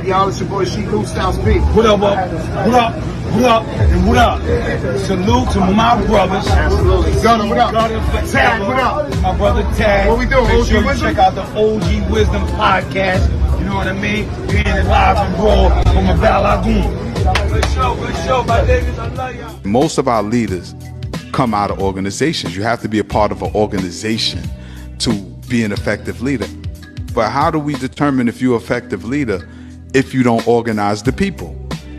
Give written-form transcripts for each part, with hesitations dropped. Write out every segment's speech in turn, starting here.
up, y'all? It's your boy She Cool Styles P. What up, what up, what up, and what up? Salute to my brothers. Absolutely. Gunner, what up? Tad, what up? My brother Tad. What we doing, Make OG sure you Wisdom? check out the OG Wisdom podcast. You know what I mean? You're in it live and raw from a Val Lagoon. Good show, my niggas. I love y'all. Most of our leaders come out of organizations. You have to be a part of an organization to be an effective leader. But how do we determine if you're an effective leader if you don't organize the people?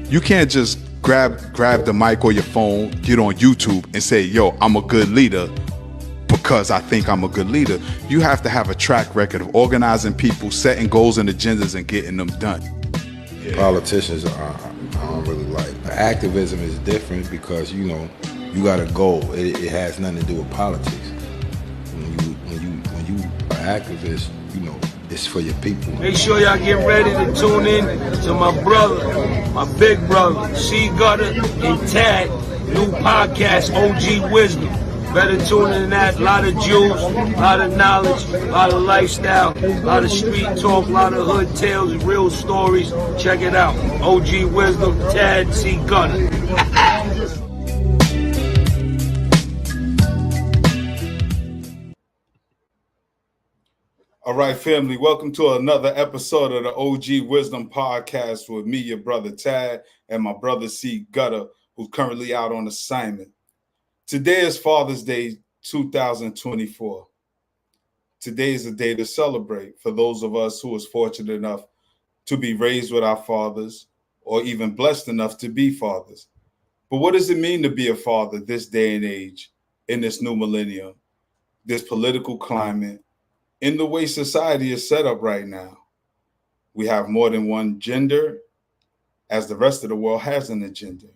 You can't just grab the mic or your phone, get on YouTube and say, yo, I'm a good leader because I think I'm a good leader. You have to have a track record of organizing people, setting goals and agendas and getting them done. Yeah. Politicians, I don't really like. Activism is different because, you know, you got a goal. It has nothing to do with politics. When you are activist, you know, it's for your people. Make sure y'all get ready to tune in to my brother, my big brother, C Gutter and Tad, new podcast, OG Wisdom. Better tune in to that. A lot of jewels, a lot of knowledge, a lot of lifestyle, a lot of street talk, a lot of hood tales, real stories. Check it out. OG Wisdom, Tad, C Gutter. All right, family, welcome to another episode of the OG Wisdom Podcast with me, your brother Tad, and my brother C Gutter, who's currently out on assignment. Today is Father's Day 2024. Today is a day to celebrate for those of us who was fortunate enough to be raised with our fathers or even blessed enough to be fathers. But what does it mean to be a father this day and age, in this new millennium, this political climate, in the way society is set up right now? We have more than one gender, as the rest of the world has an agenda.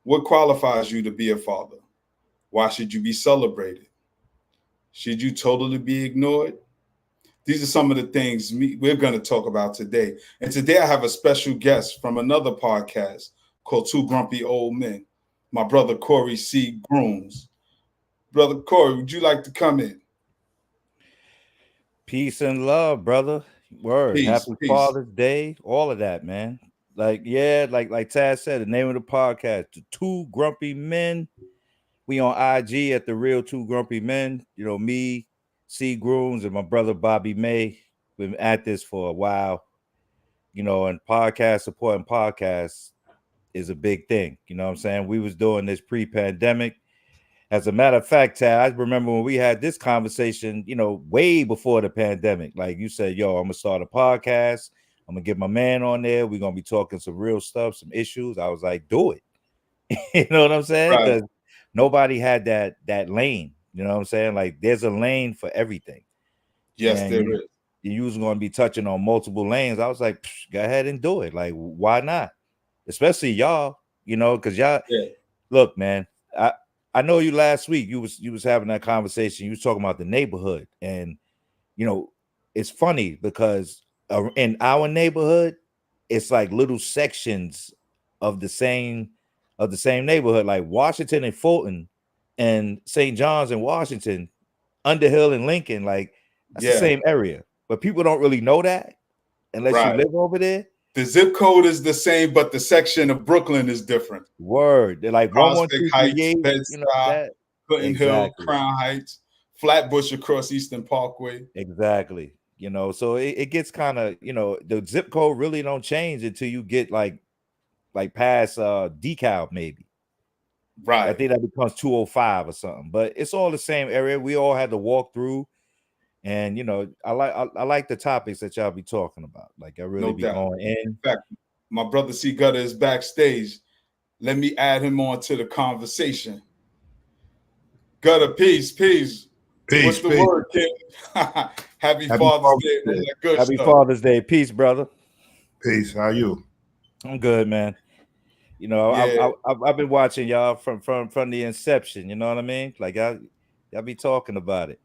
What qualifies you to be a father? Why should you be celebrated? Should you totally be ignored? These are some of the things we're going to talk about today. And today I have a special guest from another podcast called Two Grumpy Old Men, my brother Corey C. Grooms. Brother Corey, would you like to come in? Peace and love, brother. Word. Peace, Happy peace. Father's Day. All of that, man. Like Tad said, the name of the podcast, the Two Grumpy Men. We on IG at the Real Two Grumpy Men. You know, me, C Grooms, and my brother Bobby May. Been at this for a while. You know, and supporting podcasts is a big thing. You know what I'm saying? We was doing this pre-pandemic. As a matter of fact, Tad, I remember when we had this conversation, you know, way before the pandemic. Like you said, yo, I'm going to start a podcast. I'm going to get my man on there. We're going to be talking some real stuff, some issues. I was like, do it. You know what I'm saying? Because nobody had that lane. You know what I'm saying? Like, there's a lane for everything. Yes, and there is. You was going to be touching on multiple lanes. I was like, go ahead and do it. Like, why not? Especially y'all, you know, because y'all, look, man, I know you last week, you was having that conversation. You was talking about the neighborhood. And, you know, it's funny because in our neighborhood, it's like little sections of the same neighborhood, like Washington and Fulton and St. John's and Washington, Underhill and Lincoln. Like, that's the same area. But people don't really know that unless you live over there. The zip code is the same, but the section of Brooklyn is different. Word. They're like Prospect Heights, 11238, Bed-Stuy, you know, Clinton Hill, Crown Heights, Flatbush across Eastern Parkway. Exactly. You know, so it gets kind of, you know, the zip code really don't change until you get like past DeKalb maybe. Right. I think that becomes 205 or something. But it's all the same area. We all had to walk through. And, you know, I like the topics that y'all be talking about. Like, I really be going in. In fact, my brother C Gutter is backstage. Let me add him on to the conversation. Gutter, peace. What's the word, kid? Happy Father's Day. Happy Father's Day. Peace, brother. Peace. How you? I'm good, man. You know, I've been watching y'all from the inception. You know what I mean? Like, y'all be talking about it.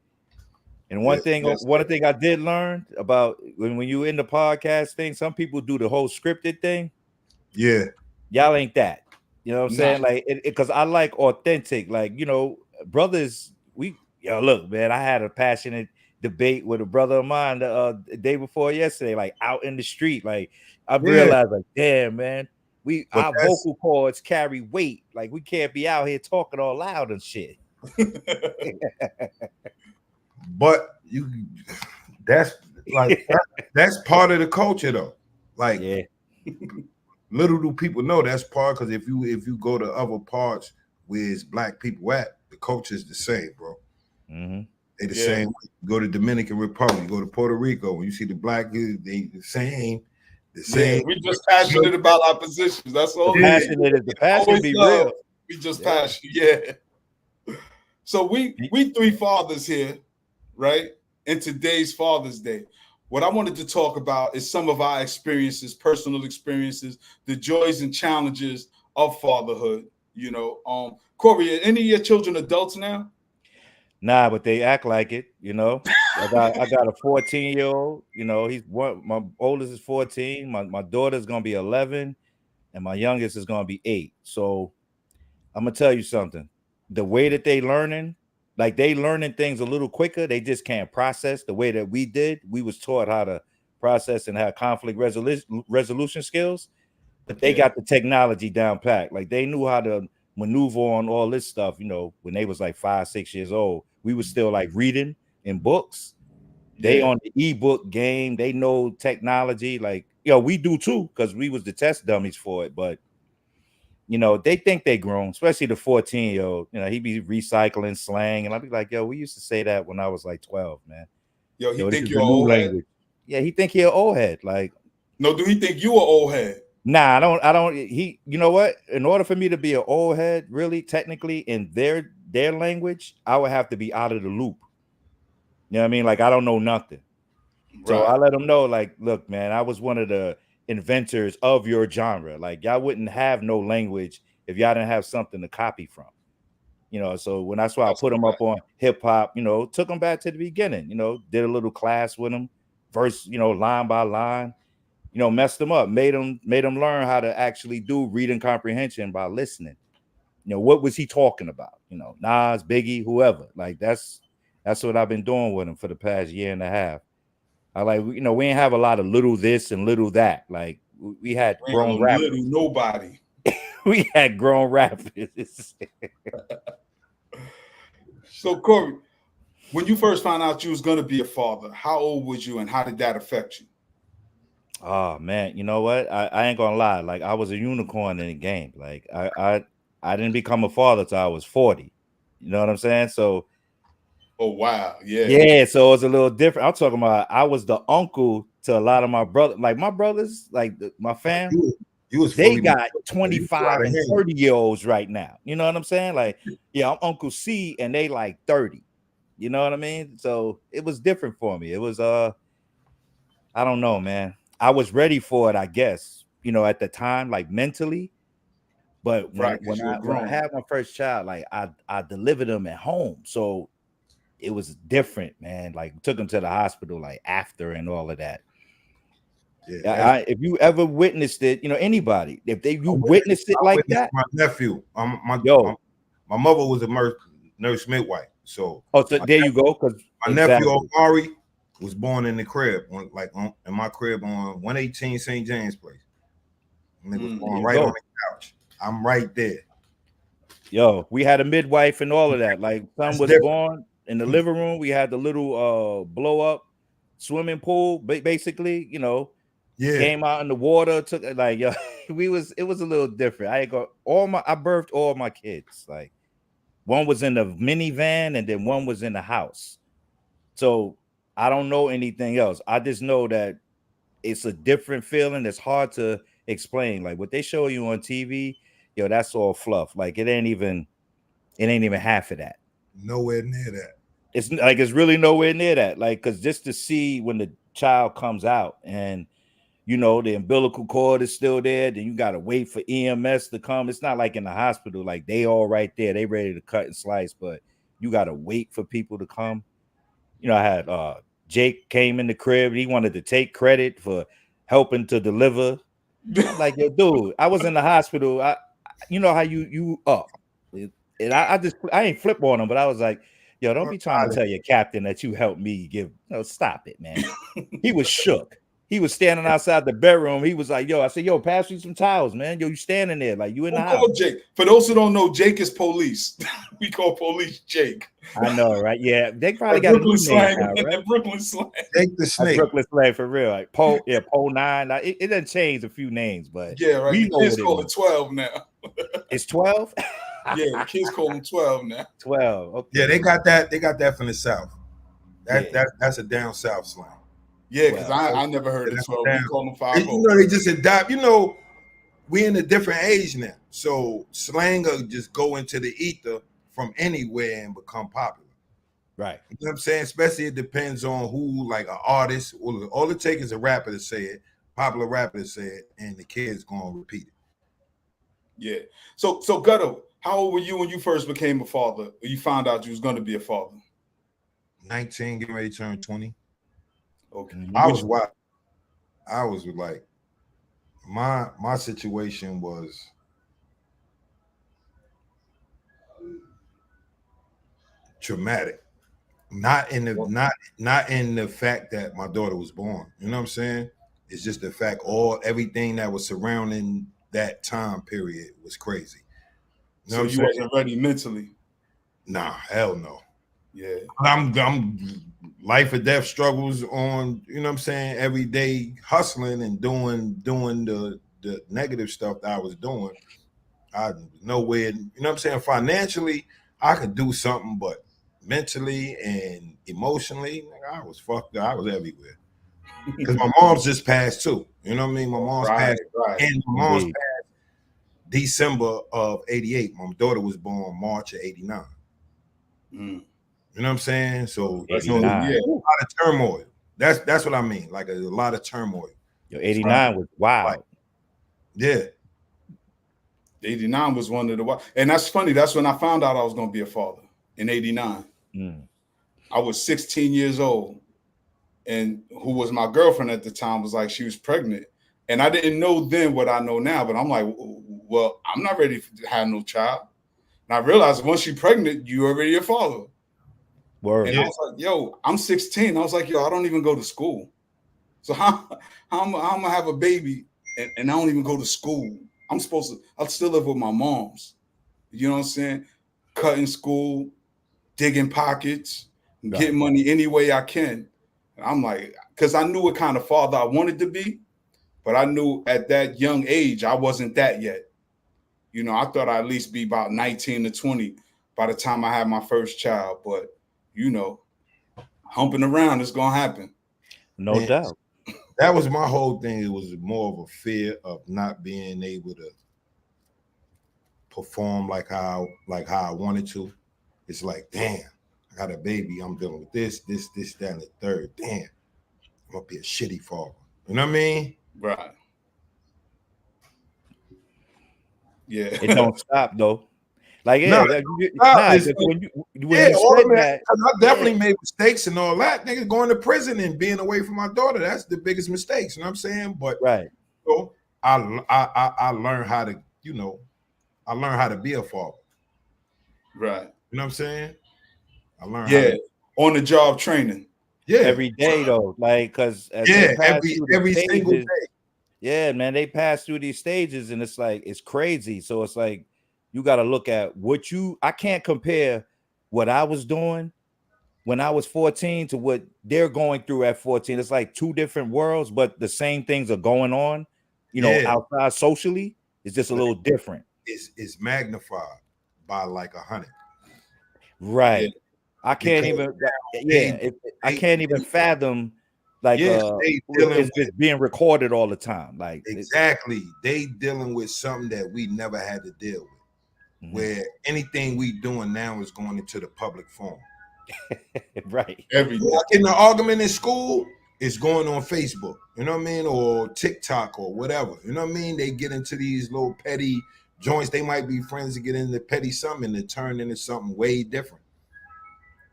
And one thing I did learn about when you in the podcast thing, some people do the whole scripted thing. Yeah. Y'all ain't that. You know what I'm saying? Like, because I like authentic, like, you know, brothers, look, man, I had a passionate debate with a brother of mine the day before yesterday, like out in the street. Like I Yeah. realized, like, damn, man, But our vocal cords carry weight. Like we can't be out here talking all loud and shit. but that's like that's part of the culture though. Like Yeah. little do people know that's part, because if you go to other parts where it's black people at, the culture is the same, bro. Mm-hmm. They the same. You go to Dominican Republic, you go to Puerto Rico, when you see the black, they the same. The same. Yeah, we just passionate about our positions. That's all. The passion be real. We just passionate. Yeah. So we three fathers here, right? In today's Father's Day. What I wanted to talk about is some of our experiences, personal experiences, the joys and challenges of fatherhood. You know, Corey, are any of your children adults now? Nah, but they act like it, you know. I got a 14-year-old, you know, my oldest is 14, my daughter's gonna be 11, and my youngest is gonna be 8. So I'm gonna tell you something. The way that they learning, like they learning things a little quicker, they just can't process the way that we did. We was taught how to process and have conflict resolution skills, but they got the technology down pat. Like they knew how to maneuver on all this stuff, you know, when they was like 5, 6 years old. We was still like reading in books. They on the ebook game. They know technology. Like, we do too, because we was the test dummies for it. But you know, they think they grown, especially the 14-year-old. You know, he be recycling slang, and I'll be like, yo, we used to say that when I was like 12, man. Yo, he this think is you're the an new old language. head? Yeah, he think he an old head. Like, no, do he think you an old head? Nah, I don't. You know what? In order for me to be an old head, really, technically, in their language, I would have to be out of the loop. You know what I mean? Like, I don't know nothing. Right. So I let them know, like, look, man, I was one of the inventors of your genre. Like, y'all wouldn't have no language if y'all didn't have something to copy from. You know, so that's why I put them up on hip hop, you know, took them back to the beginning, you know, did a little class with them, verse, you know, line by line, you know, messed them up, made them learn how to actually do reading comprehension by listening. You know, what was he talking about? You know, Nas, Biggie, whoever. Like that's what I've been doing with him for the past year and a half. I like, you know, we ain't have a lot of little this and little that. Like we had grown rappers. Little nobody. We had grown rappers. So Corey, when you first found out you was gonna be a father, how old was you and how did that affect you? Oh man, you know what? I ain't gonna lie. Like I was a unicorn in the game. Like I didn't become a father till I was 40. You know what I'm saying? So oh wow, yeah. Yeah, so it's a little different. I'm talking about I was the uncle to a lot of my brothers. Like my brothers, like my fam, they got 25 and 30-year-olds right now. You know what I'm saying? Like, yeah, I'm Uncle C and they like 30. You know what I mean? So it was different for me. It was I don't know, man. I was ready for it, I guess, you know, at the time, like mentally. But when I had my first child, like I delivered them at home. So it was different, man. Like took him to the hospital like after and all of that. Yeah, if you ever witnessed it, you know, anybody, if you witnessed it like that. My nephew, my mother was a nurse midwife. So so there you go. Because my nephew Omari was born in the crib, in my crib on 118 St. James Place. And it was born right on the couch. I'm right there. Yo, we had a midwife and all of that. Like son was born in the living room. We had the little blow up swimming pool, basically, you know. Yeah, came out in the water, took like yo, it was a little different. I birthed all my kids. Like one was in the minivan and then one was in the house. So I don't know anything else. I just know that it's a different feeling. It's hard to explain. Like what they show you on TV, yo, that's all fluff. Like it ain't even half of that. Nowhere near that. It's really nowhere near that. Like, cause just to see when the child comes out and you know, the umbilical cord is still there. Then you got to wait for EMS to come. It's not like in the hospital, like they all right there. They ready to cut and slice, but you got to wait for people to come. You know, I had Jake came in the crib. He wanted to take credit for helping to deliver. I'm like, yo, dude, I was in the hospital. You know how you up. And I ain't flip on him, but I was like, Yo, don't be trying to tell your captain that you helped me give. No, stop it, man. He was shook. He was standing outside the bedroom. He was like, yo, I said, yo, pass me some towels, man. Yo, you standing there like you in the house. Call Jake. For those who don't know, Jake is police. We call police Jake. I know, right? Yeah, they probably got Brooklyn a new name slang. now, right? Brooklyn slang. Jake the Snake. Brooklyn slang for real. Like Poe, yeah, Poe 9. Like, it doesn't change a few names, but yeah, right. We The know kids what call it it 12 now. It's 12. Yeah, the kids call them 12 now. 12. Okay. Yeah, they got that from the South. That's a down South slang. Yeah, because I never heard of 12. We call them 5. You know, they just adopt. You know, we in a different age now, so slang will just go into the ether from anywhere and become popular. Right. You know what I'm saying? Especially it depends on who, like an artist. All it takes is a rapper to say it, popular rapper to say it, and the kids gonna repeat it. Yeah. So Gutto, how old were you when you first became a father? Or you found out you was going to be a father? 19, getting ready to turn 20. Okay. I was wild. I was like, my situation was traumatic. Not in the fact that my daughter was born. You know what I'm saying? It's just the fact everything that was surrounding that time period was crazy. You know so you wasn't ready mentally? Nah, hell no. Yeah. I'm life or death struggles on, you know what I'm saying, every day hustling and doing the negative stuff that I was doing. I nowhere, you know what I'm saying, financially I could do something, but mentally and emotionally, I was fucked up. I was everywhere. Because my mom's just passed too. You know what I mean? My mom's passed. Right. And my mom's passed December of 88. My daughter was born March of 89. You know what I'm saying? So a lot of turmoil. That's what I mean. Like a lot of turmoil. Yo, 89 was wild. Yeah. 89 was one of the wild. And that's funny. That's when I found out I was going to be a father in 89. I was 16 years old. And who was my girlfriend at the time was like, she was pregnant. And I didn't know then what I know now, but I'm like, well, I'm not ready to have no child. And I realized once you're pregnant, you're already a father. Word. And I was like, yo, I'm 16. I was like, yo, I don't even go to school. So how I'm gonna have a baby and I don't even go to school? I still live with my moms. You know what I'm saying? Cutting school, digging pockets, getting money any way I can. And I'm like, because I knew what kind of father I wanted to be, but I knew at that young age, I wasn't that yet. You know, I thought I'd at least be about 19 to 20 by the time I had my first child. But, you know, humping around is going to happen. No doubt. That was my whole thing. It was more of a fear of not being able to perform like how I wanted to. It's like, damn, I got a baby. I'm dealing with this, that, and the third. Damn, I'm going to be a shitty father. You know what I mean? Right. Yeah. It don't stop though. Like, when you said that, I definitely made mistakes and all that. Nigga, going to prison and being away from my daughter, that's the biggest mistakes. You know what I'm saying? But right. So I learned how to, you know, I learned how to be a father. Right. You know what I'm saying? I learned on the job training. Yeah. Every day though. Like, cause every single day. Yeah, man, they pass through these stages and it's like, it's crazy. So it's like, you got to look at I can't compare what I was doing when I was 14 to what they're going through at 14. It's like two different worlds, but the same things are going on, you know, outside socially. It's just a little different. It's magnified by like 100. Right. Yeah. I can't even fathom like it's just being recorded all the time. Like exactly. They dealing with something that we never had to deal with. Where anything we doing now is going into the public forum. Right. Everything. Like in the argument in school, it's going on Facebook, you know what I mean? Or TikTok or whatever. You know what I mean? They get into these little petty joints. They might be friends to get into petty something and turn into something way different.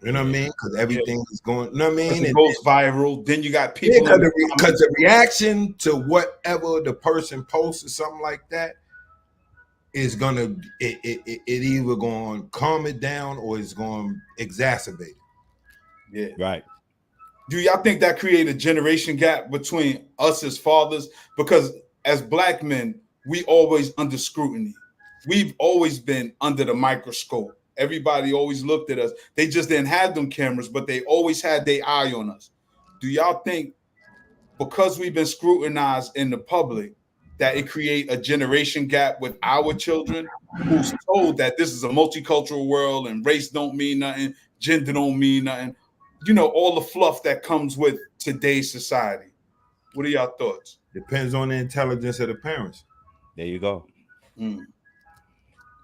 You know what I mean? Because everything is going, you know what I mean? It goes viral. Then you got people. Because the reaction to whatever the person posts or something like that, is gonna it either going to calm it down or it's going to exacerbate it. Yeah. Right. Do y'all think that create a generation gap between us as fathers? Because as black men, we always under scrutiny. We've always been under the microscope. Everybody always looked at us. They just didn't have them cameras, but they always had their eye on us. Do y'all think because we've been scrutinized in the public that it create a generation gap with our children who's told that this is a multicultural world and race don't mean nothing, gender don't mean nothing? You know, all the fluff that comes with today's society. What are y'all thoughts? Depends on the intelligence of the parents. There you go. Okay.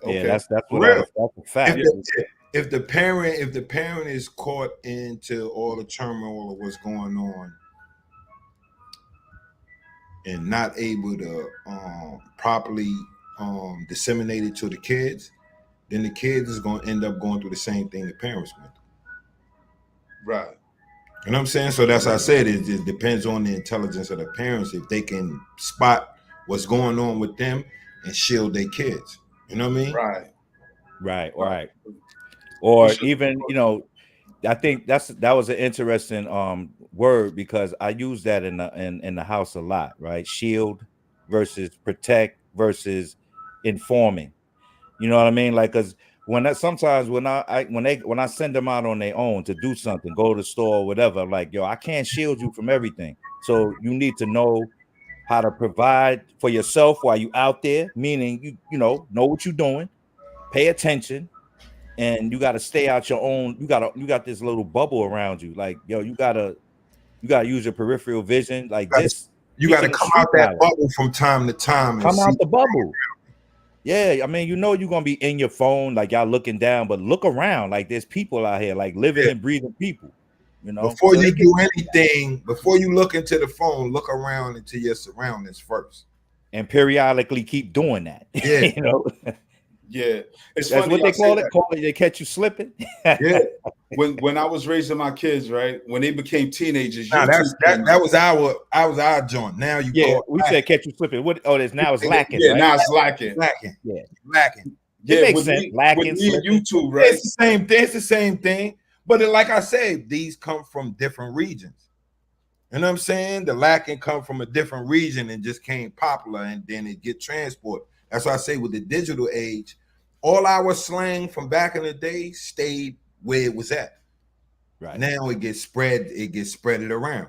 Yeah, that's what Real. that's a fact. If the parent is caught into all the turmoil of what's going on and not able to properly disseminate it to the kids, then the kids is going to end up going through the same thing the parents went through. Right. You know what I'm saying? So that's how I said it depends on the intelligence of the parents if they can spot what's going on with them and shield their kids. You know what I mean? Right. Or even, you know, I think that was an interesting word because I use that in the house a lot, right? Shield versus protect versus informing. You know what I mean? Like, cause when I send them out on their own to do something, go to the store or whatever, I'm like, yo, I can't shield you from everything. So you need to know how to provide for yourself while you out there, meaning you know what you're doing, pay attention, and you got to stay out your own. You got this little bubble around you. Like, yo, you gotta use your peripheral vision. Like this, you got to come out that bubble from time to time. Come out the bubble. Yeah, I mean, you know, you're gonna be in your phone, like y'all looking down, but look around. Like there's people out here, like living and breathing people. You know, before you do anything, before you look into the phone, look around into your surroundings first, and periodically keep doing that. Yeah, you know. Yeah, it's that's what they call it. They catch you slipping. Yeah. When I was raising my kids, right, when they became teenagers, that was our joint. Now you we said catch you slipping. What? Oh, it's lacking. Yeah, right? Now it's lacking. Yeah, lacking. It makes sense. Lacking. YouTube, right? It's the same thing. It's the same thing. But like I said, these come from different regions. You know what I'm saying? The lacking come from a different region and just came popular, and then it get transported. That's why I say with the digital age, all our slang from back in the day stayed where it was at. Right now, it gets spreaded around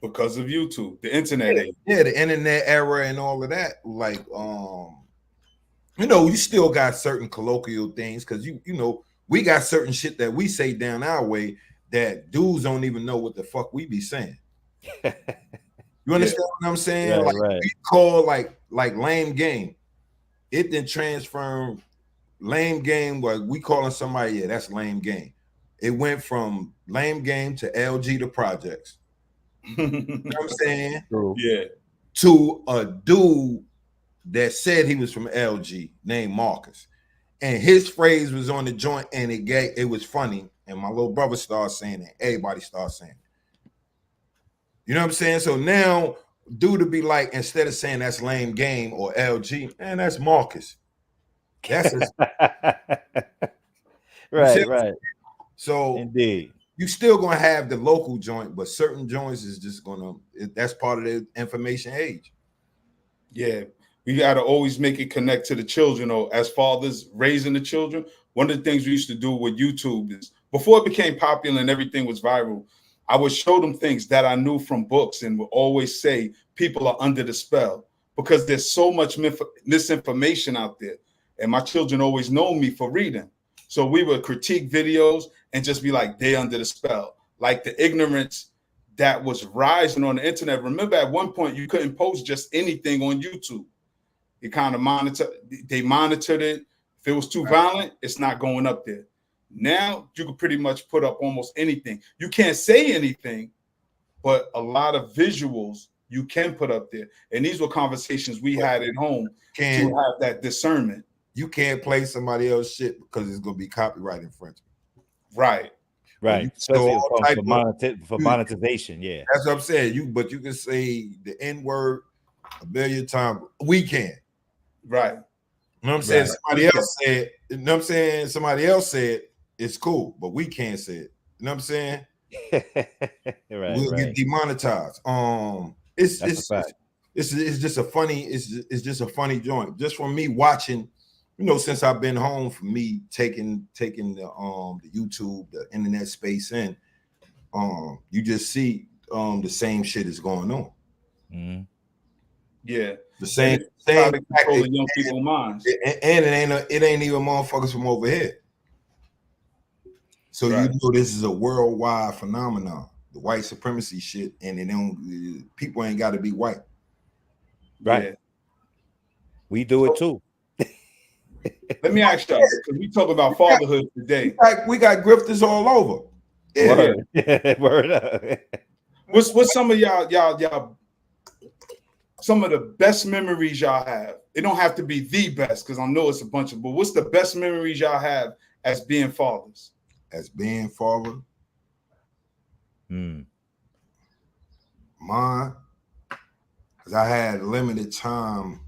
because of YouTube, the internet age. Yeah, the internet era and all of that. Like, you know, you still got certain colloquial things because you know we got certain shit that we say down our way that dudes don't even know what the fuck we be saying. You understand what I'm saying? Right, like right. we call like lame game. It then transformed lame game. Like we calling somebody, yeah, that's lame game. It went from lame game to LG to projects. You know what I'm saying? Yeah. To a dude that said he was from LG named Marcus. And his phrase was on the joint and it was funny. And my little brother started saying it. Everybody started saying it. You know what I'm saying? So now, dude to be like, instead of saying that's lame game or LG, man, that's Marcus. That's his. right. So indeed, you still gonna have the local joint, but certain joints is just that's part of the information age. Yeah, we got to always make it connect to the children. Or as fathers raising the children, one of the things we used to do with YouTube is before it became popular and everything was viral, I would show them things that I knew from books and would always say people are under the spell because there's so much misinformation out there. And my children always know me for reading. So we would critique videos and just be like, they under the spell. Like the ignorance that was rising on the internet. Remember at one point you couldn't post just anything on YouTube. You kind of monitored it. If it was too violent, it's not going up there. Now you can pretty much put up almost anything. You can't say anything, but a lot of visuals you can put up there. And these were conversations we had at home to have that discernment. You can't play somebody else's shit because it's going to be copyright infringement. Right. Especially for monetization. Yeah. That's what I'm saying. But you can say the N-word a million times. We can. Right. You know what I'm saying? Right. Somebody else said, you know what I'm saying? Somebody else said it's cool, but we can't say it. You know what I'm saying? We'll get Right. demonetized. That's a fact. It's just a funny, it's just a funny joint. Just from me watching, you know, since I've been home, for me taking the YouTube, the internet space in, you just see the same shit is going on. Mm-hmm. Yeah. The same Controlling tactic, young people's minds. and it ain't even motherfuckers from over here. So Right. you know this is a worldwide phenomenon, the white supremacy shit, and it don't people ain't got to be white. Right. Yeah. We do it too. Let me ask y'all, because we talk about fatherhood today. We got grifters all over. Word. Word up. What's some of y'all some of the best memories y'all have? It don't have to be the best, because I know it's a bunch of, but what's the best memories y'all have as being fathers? As being father, mine, because I had limited time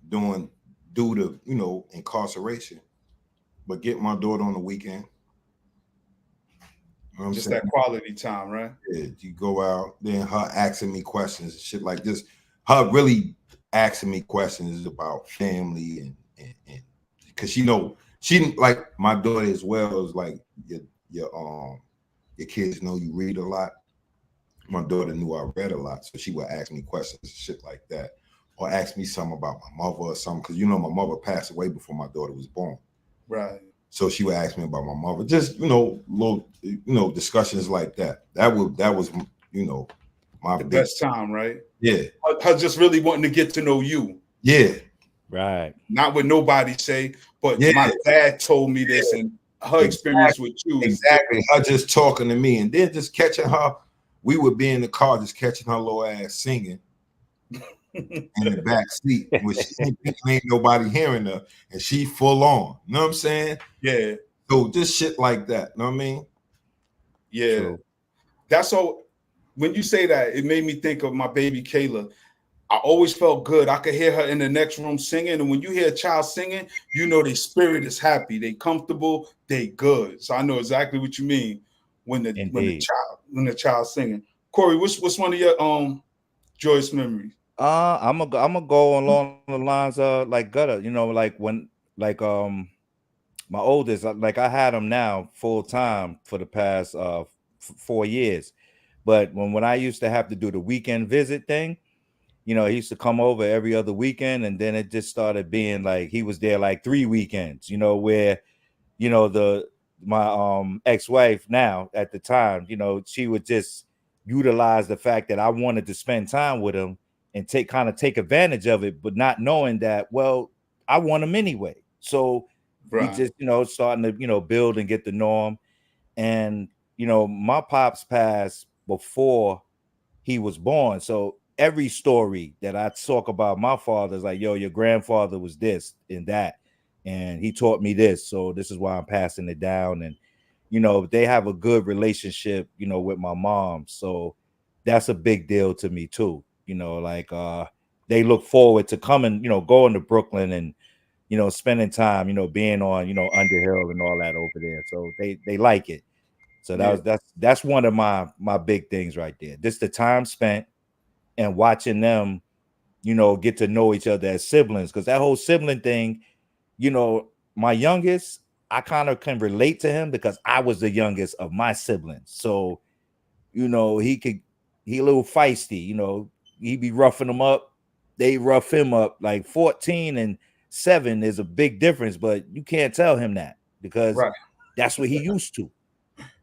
due to, you know, incarceration, but get my daughter on the weekend. You know Just that quality time, right? Yeah, you go out, then her asking me questions and shit like this. Her really asking me questions about family and because she like my daughter as well as like your kids know you read a lot. My daughter knew I read a lot, so she would ask me questions and shit like that, or ask me something about my mother or something, because you know my mother passed away before my daughter was born. Right. So she would ask me about my mother, just little discussions like that. That was my the best time, right? Yeah. Her just really wanting to get to know you. Yeah. Right. Not what nobody say, but my dad told me this, and her experience with you. Exactly. Her just talking to me, and then just catching her. We would be in the car, just catching her little ass singing in the back seat, which ain't nobody hearing her, and she full on. You know what I'm saying? Yeah. So just shit like that. You know what I mean? Yeah. True. That's all. When you say that, it made me think of my baby Kayla. I always felt good. I could hear her in the next room singing. And when you hear a child singing, you know their spirit is happy. They comfortable. They good. So I know exactly what you mean when the child singing. Corey, what's one of your joyous memories? I'm gonna go along the lines of like gutter, you know, like when my oldest, like I had him now full time for the past 4 years. But when I used to have to do the weekend visit thing, you know, he used to come over every other weekend, and then it just started being like he was there like 3 weekends, you know, where, you know, my ex-wife now at the time, you know, she would just utilize the fact that I wanted to spend time with him and take advantage of it, but not knowing that, well, I want him anyway. So we Right. just, you know, starting to, you know, build and get to know him. And, you know, my pops passed before he was born. So every story that I talk about my father is like, yo, your grandfather was this and that, and he taught me this. So this is why I'm passing it down. And, you know, they have a good relationship, you know, with my mom. So that's a big deal to me too. You know, like they look forward to coming, you know, going to Brooklyn and, you know, spending time, you know, being on, you know, Underhill and all that over there. So they like it. So that's one of my big things right there. Just the time spent and watching them, you know, get to know each other as siblings. Because that whole sibling thing, you know, my youngest, I kind of can relate to him because I was the youngest of my siblings. So, you know, he a little feisty, you know, he be roughing them up. They rough him up. Like 14 and 7 is a big difference, but you can't tell him that because that's what he used to.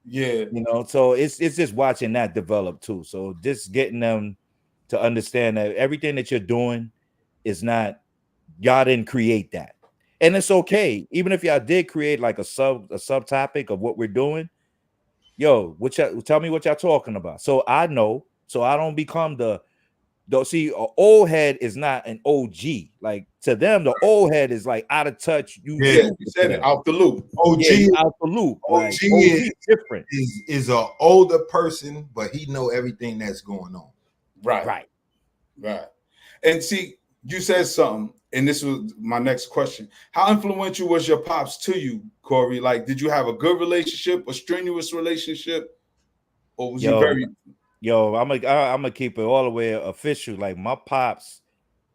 Yeah. You know, so it's just watching that develop too. So just getting them to understand that everything that you're doing is not, y'all didn't create that. And it's okay. Even if y'all did create like a subtopic of what we're doing, yo, tell me what y'all talking about. So I know, so I don't become don't see an old head is not an OG. Like to them, the old head is like out of touch. You said it, out the loop. OG, out the loop. Like OG is different. Is an older person, but he know everything that's going on. Right. And see, you said something. and this was my next question. How influential was your pops to you, Corey? Like, did you have a good relationship, a strenuous relationship, or was he Yo, very? I'm gonna keep it all the way official. Like my pops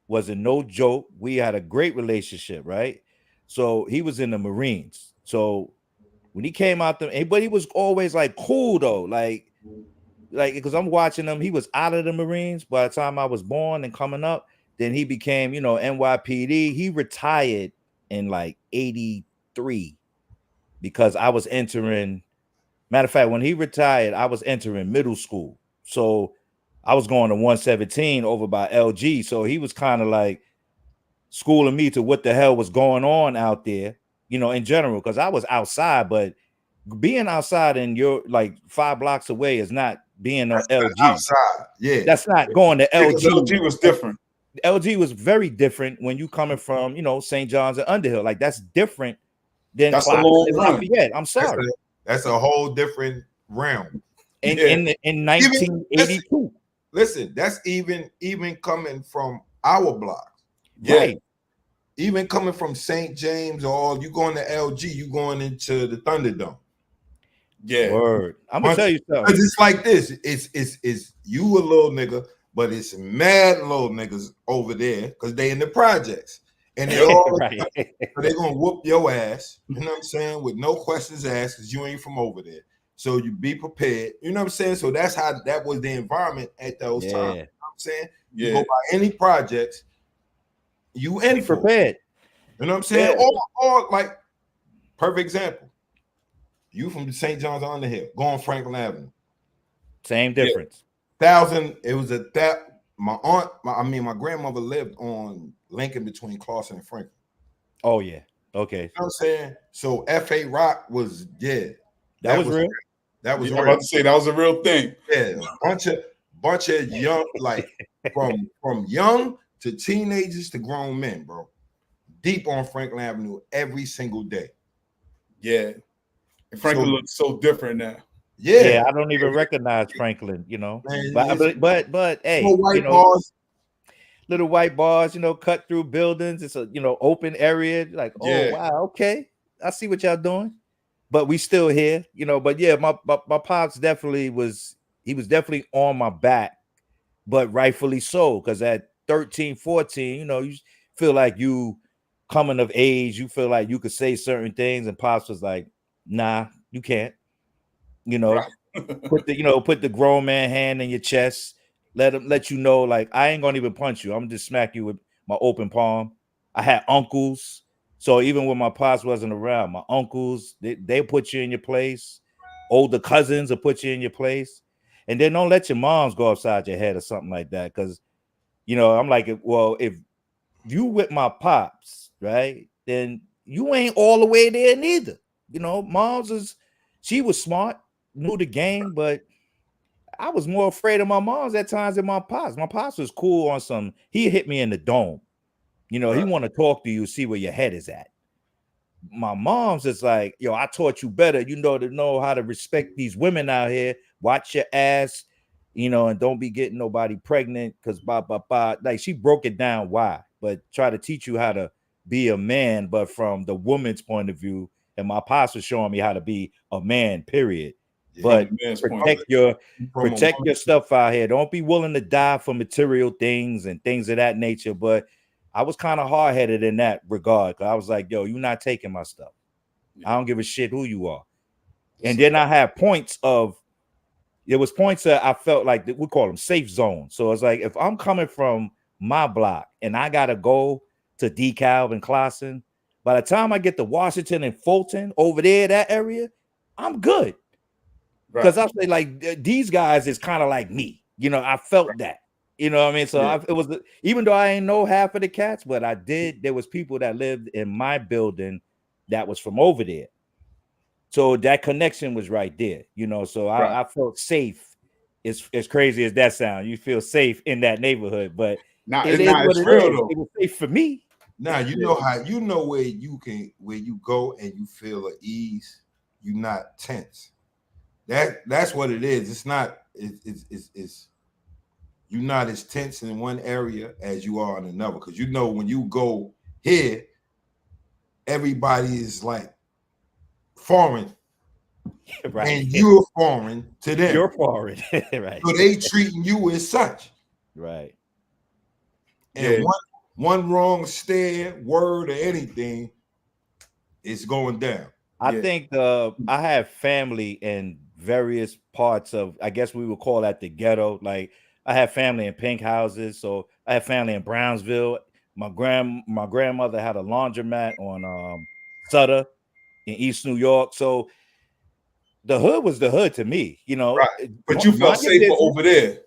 wasn't no joke. We had a great relationship, right? So he was in the Marines. So when he came out there, but he was always like cool though, like because I'm watching him. He was out of the Marines by the time I was born and coming up. Then he became, NYPD. He retired in like 83 because I was entering. Matter of fact, when he retired, I was entering middle school. So I was going to 117 over by LG. So he was kind of like schooling me to what the hell was going on out there, in general, because I was outside, but being outside and you're like 5 blocks away is not being on That's LG. outside. Yeah. That's not going to Because LG. LG was different. LG was very different when you coming from, St. John's and Underhill. Like that's different than That's a Clark long and run. Lafayette. I'm sorry. That's a whole different realm. In 1982. Listen, that's even coming from our block. Yeah. Right. Even coming from St. James, or you going to LG, you going into the Thunderdome. Yeah. Word. I'm gonna tell you something. It's like this. It's you a little nigga, but it's mad little niggas over there because they in the projects. And they all Right. so they gonna whoop your ass, you know what I'm saying, with no questions asked because you ain't from over there. So you be prepared, you know what I'm saying? So that's how that was the environment at those times. You know what I'm saying? You go by any projects, you in for prepared. You know what I'm saying? Yeah. Or like, perfect example. You from St. John's on the Hill, going Franklin Avenue. Same difference. 1,000. It was my grandmother lived on Lincoln between Clawson and Franklin. Oh yeah. Okay. You know what I'm saying? So F.A. Rock was That was real. That was I'm real. about to say that was a real thing. Yeah, bunch of young, like from young to teenagers to grown men, bro. Deep on Franklin Avenue every single day. Yeah. And Franklin looks so different now. Yeah, I don't even recognize Franklin, Man, but hey, little white bars, cut through buildings. It's a open area. Like, oh wow, okay, I see what y'all doing. But we still here, But yeah, my pops definitely was. He was definitely on my back, but rightfully so, because at 13, 14, you feel like you coming of age. You feel like you could say certain things, and pops was like, "Nah, you can't." Right. put the grown man hand in your chest. Let you know, like, I ain't gonna even punch you. I'm gonna just smack you with my open palm. I had uncles, so even when my pops wasn't around, my uncles they put you in your place. Older cousins will put you in your place, and then don't let your moms go upside your head or something like that. Because I'm like, well, if you with my pops, right, then you ain't all the way there neither. Moms she was smart, knew the game, but I was more afraid of my moms at times than my pops. My pops was cool on some. He hit me in the dome. He want to talk to you, see where your head is at. My mom's is like, yo, I taught you better. To know how to respect these women out here. Watch your ass, and don't be getting nobody pregnant because like she broke it down why, but try to teach you how to be a man, but from the woman's point of view. And my pops was showing me how to be a man, period. But protect your stuff out here. Don't be willing to die for material things and things of that nature. But I was kind of hard-headed in that regard. I was like, yo, you're not taking my stuff. I don't give a shit who you are. And then I have points of, there was points that I felt like we call them safe zones. So it's like, if I'm coming from my block and I got to go to DeKalb and Clawson, by the time I get to Washington and Fulton over there, that area, I'm good. Because I say, like, these guys is kind of like me. I felt that. You know what I mean? So it was, even though I ain't know half of the cats, but I did. There was people that lived in my building that was from over there. So that connection was right there. So I felt safe. As crazy as that sounds, you feel safe in that neighborhood, but it is what it is. It was safe for me. Now know where you go and you feel at ease. You're not tense. That's what it is. It's not. It's you're not as tense in one area as you are in another. Because you know when you go here, everybody is like foreign, Right. and you're foreign to them. You're foreign. Right. So they treating you as such. Right. And Yeah. one wrong stare, word, or anything, it's going down. I Yeah. think I have family in various parts of, I guess we would call that the ghetto. Like I have family in pink houses, so I have family in Brownsville. My grandmother had a laundromat on Sutter in East New York. So the hood was the hood to me, you know. Right. But you felt Mind your safer business. over there.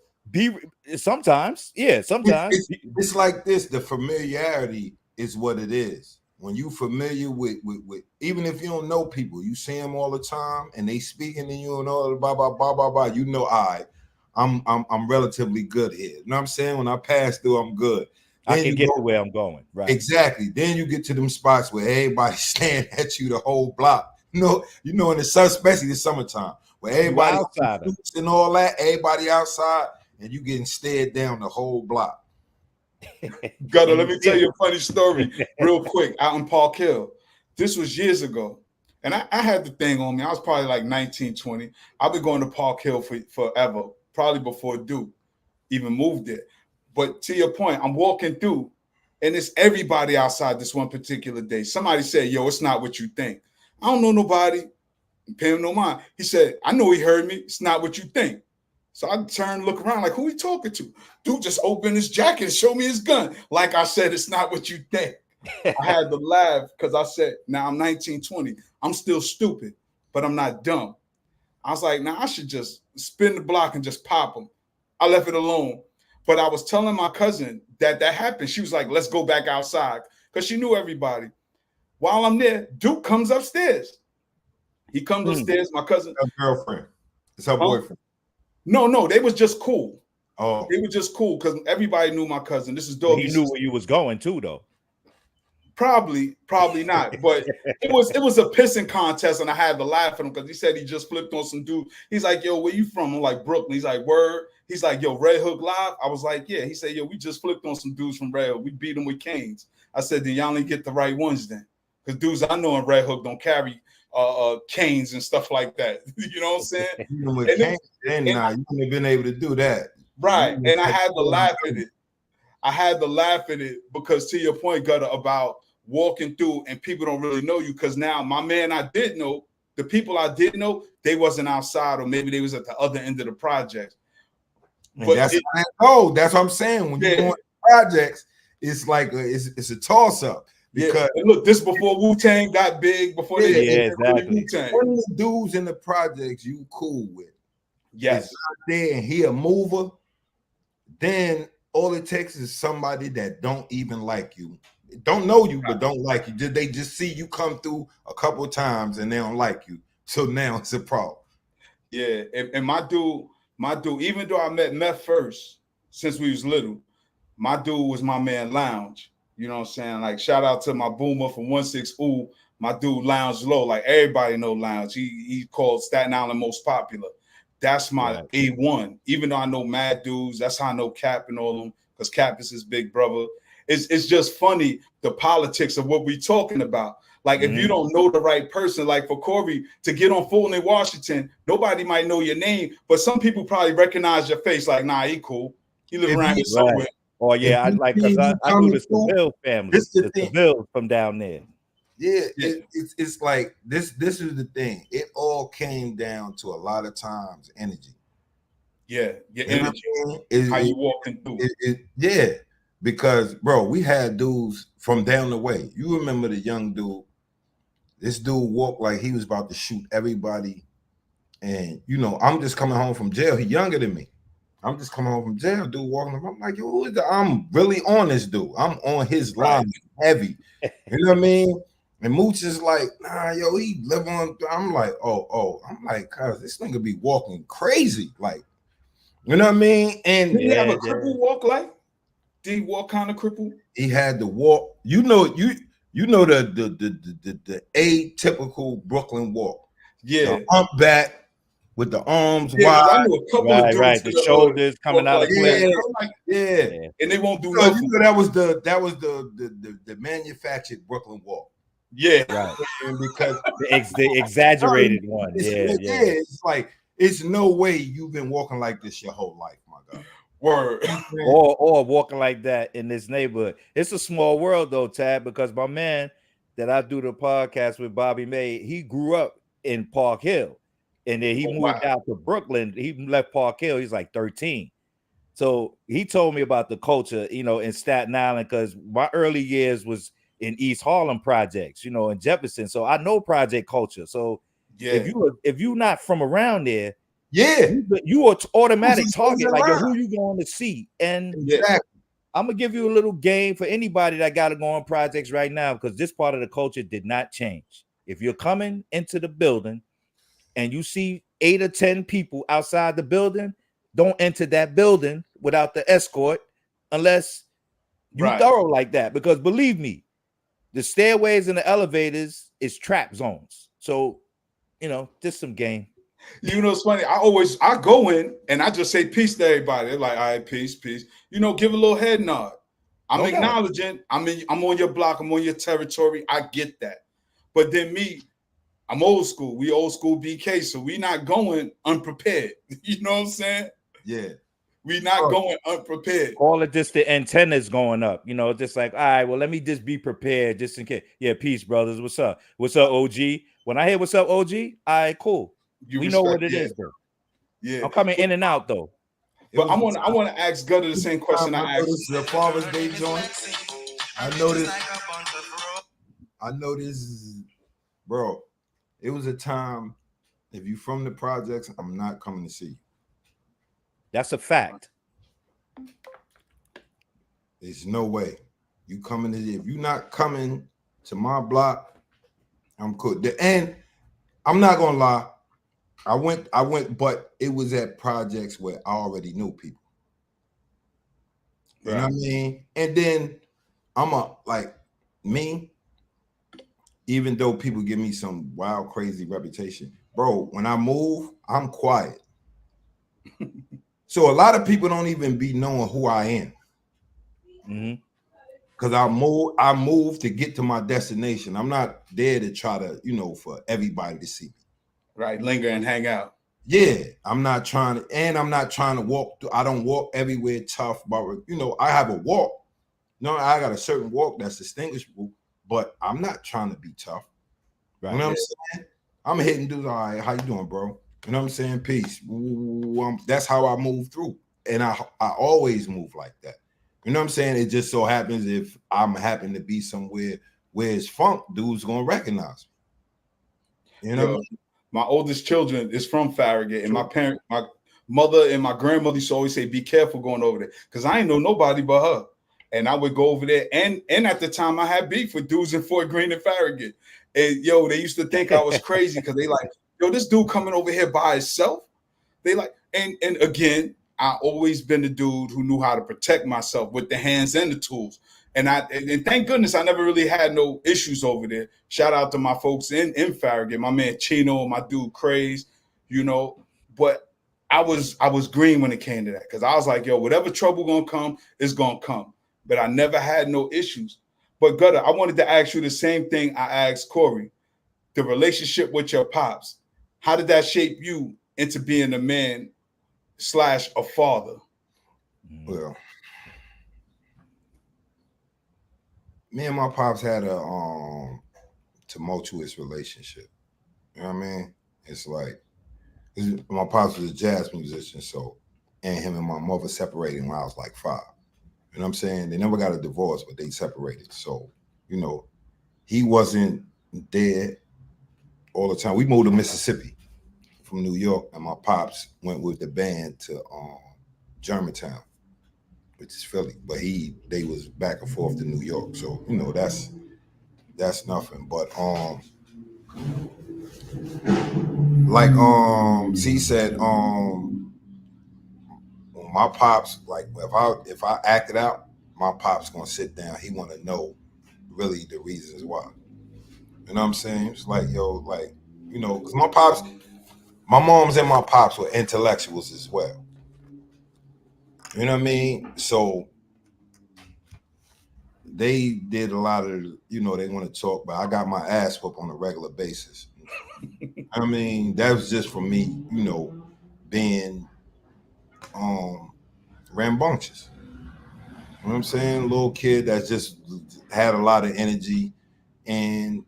Sometimes, yeah, sometimes. It's like this. The familiarity is what it is. When you familiar with even if you don't know people, you see them all the time and they speaking to you and all blah blah blah blah blah. You know, I'm relatively good here. You know what I'm saying? When I pass through, I'm good. I can get to where I'm going. Right. Exactly. Then you get to them spots where everybody's staring at you the whole block. You know, in the sun, especially the summertime, where everybody and all that, everybody outside, and you getting stared down the whole block. Gutter, let me tell you a funny story real quick out in Park Hill. This was years ago. And I had the thing on me. I was probably like 19, 20. I've been going to Park Hill for forever, probably before Duke even moved there. But to your point, I'm walking through and it's everybody outside this one particular day. Somebody said, yo, it's not what you think. I don't know nobody, pay him no mind. He said, I know he heard me. It's not what you think. So I turned, look around, like, who he talking to? Dude just opened his jacket and showed me his gun. Like I said, it's not what you think. I had to laugh because I said, now I'm 19, 20. I'm still stupid, but I'm not dumb. I was like, I should just spin the block and just pop him. I left it alone. But I was telling my cousin that happened. She was like, let's go back outside because she knew everybody. While I'm there, Duke comes upstairs. He comes upstairs, my cousin. Her girlfriend. It's her boyfriend. No, they was just cool. Oh, they were just cool because everybody knew my cousin. This is Doggy. He knew where you was going too, though. Probably not. But it was a pissing contest, and I had to laugh at him because he said he just flipped on some dude. He's like, yo, where you from? I'm like, Brooklyn. He's like, word. He's like, yo, Red Hook Live. I was like, yeah. He said, yo, we just flipped on some dudes from Red Hook. We beat them with canes. I said, then y'all ain't get the right ones then. Because dudes I know in Red Hook don't carry canes and stuff like that. You know what I'm saying? Even with canes, you wouldn't have been able to do that. Right. And I had to laugh at it. I had to laugh at it because to your point, Gutter, about walking through and people don't really know you because now my man I did know, the people I did know, they wasn't outside or maybe they was at the other end of the project. But that's what I'm saying. When you go into projects, it's like it's a toss-up. Because look, this before Wu-Tang got big, before they exactly. Wu-Tang. One of the dudes in the projects you cool with. Yes. Is out there and he a mover, then all it takes is somebody that don't even like you. Don't know you, but don't like you. They just see you come through a couple of times and they don't like you. So now it's a problem. Yeah, and my dude, even though I met Meth first, since we was little, my dude was my man Lounge. You know what I'm saying? Like, shout out to my boomer from 16 Ooh, my dude Lounge Low. Like, everybody know Lounge. He called Staten Island most popular. That's my A1. Even though I know mad dudes, that's how I know Cap and all them, because Cap is his big brother. It's just funny, the politics of what we talking about. Like, if you don't know the right person, like for Corey to get on Fulton in Washington, nobody might know your name, but some people probably recognize your face. Like, nah, he cool. He live around here somewhere. Oh yeah, I knew the Seville family, the Seville from down there. Yeah, it's like this is the thing. It all came down to a lot of times energy. Yeah, your energy. How you walking through. Yeah, because bro, we had dudes from down the way. You remember the young dude? This dude walked like he was about to shoot everybody. And you know, I'm just coming home from jail. He younger than me. I'm just coming home from jail, dude walking up. I'm like, yo, who is that? I'm really on this dude. I'm on his line heavy. You know what I mean? And Mooch is like, nah, yo, he live on. I'm like, oh. I'm like, cuz this nigga be walking crazy. Like, you know what I mean? And did he have a cripple walk like? Did he walk kind of crippled? He had to walk. You know the atypical Brooklyn walk. Yeah. The hump back, with the arms Yeah, wide. because I knew a couple of dudes Right. The shoulders coming out of yeah, place. I'm like, yeah. and they won't do So nothing. you know that was the manufactured Brooklyn walk. Yeah, Right. Because The exaggerated one. it's, it's like it's no way you've been walking like this your whole life, my God. word. Or walking like that in this neighborhood. It's a small world though, Tad, because my man that I do the podcast with, Bobby May, he grew up in Park Hill, and then he moved out to Brooklyn. He left Park Hill. He's like 13. So he told me about the culture, in Staten Island, because my early years was in East Harlem projects, in Jefferson. So I know project culture. So if you're not from around there, you are automatic target. Like, who you going to see? And I'm gonna give you a little game for anybody that got to go on projects right now, because this part of the culture did not change. If you're coming into the building and you see 8 or 10 people outside the building, don't enter that building without the escort unless you thorough like that. Because believe me, the stairways and the elevators is trap zones. So, just some game. It's funny. I go in and I just say peace to everybody. They're like, all right, peace. Give a little head nod. I'm acknowledging. I'm on your block. I'm on your territory. I get that. But then I'm old school. We old school BK, so we not going unprepared. You know what I'm saying? Yeah. We not going unprepared. All of just the antennas going up, just like, all right, well, let me just be prepared just in case. Yeah, peace, brothers. What's up? What's up, OG? When I hear what's up, OG, all right, cool. We know what it is, though. Yeah. I'm coming in and out, though. But I want to ask Gutter the same question I asked. Your Father's Day joint. I know this, bro. It was a time, if you from the projects, I'm not coming to see you. That's a fact. There's no way. You coming to, if you're not coming to my block, I'm cool. And I'm not gonna lie. I went, but it was at projects where I already knew people. You know what I mean? And then me, even though people give me some wild, crazy reputation, bro, when I move, I'm quiet. So a lot of people don't even be knowing who I am. Because I move to get to my destination. I'm not there to try to, for everybody to see me. Right, linger and hang out. Yeah, I'm not trying to walk. I don't walk everywhere tough, but I have a walk. I got a certain walk that's distinguishable, but I'm not trying to be tough. Right. You know what I'm saying? I'm hitting dudes. All right, how you doing, bro? You know what I'm saying? Peace. That's how I move through, and I always move like that. You know what I'm saying? It just so happens if I'm happen to be somewhere where it's funk, dudes gonna recognize me. You know what I mean? My oldest children is from Farragut, and my mother and my grandmother used to always say, "Be careful going over there," because I ain't know nobody but her. And I would go over there, and at the time I had beef with dudes in Fort Greene and Farragut, and they used to think I was crazy because they like, this dude coming over here by himself. They like, and again, I always been the dude who knew how to protect myself with the hands and the tools. And thank goodness I never really had no issues over there. Shout out to my folks in Farragut, my man Chino, my dude Craze, But I was green when it came to that, because I was like, whatever trouble gonna come, it's gonna come. But I never had no issues. But Gutter, I wanted to ask you the same thing I asked Corey. The relationship with your pops, how did that shape you into being a man / a father? Well, me and my pops had a tumultuous relationship. You know what I mean? It's like my pops was a jazz musician, and him and my mother separated when I was like 5. You know what I'm saying? They never got a divorce, but they separated. So, he wasn't there all the time. We moved to Mississippi from New York, and my pops went with the band to Germantown, which is Philly. But they was back and forth to New York. So, that's nothing. But C said, my pops, like if I acted out, my pops gonna sit down. He want to know really the reasons why. You know what I'm saying? It's like, because my moms and my pops were intellectuals as well. You know what I mean? So they did a lot of, you know, they want to talk, but I got my ass whooped on a regular basis. I mean, that was just for me, you know, being rambunctious. You know what I'm saying? A little kid that just had a lot of energy and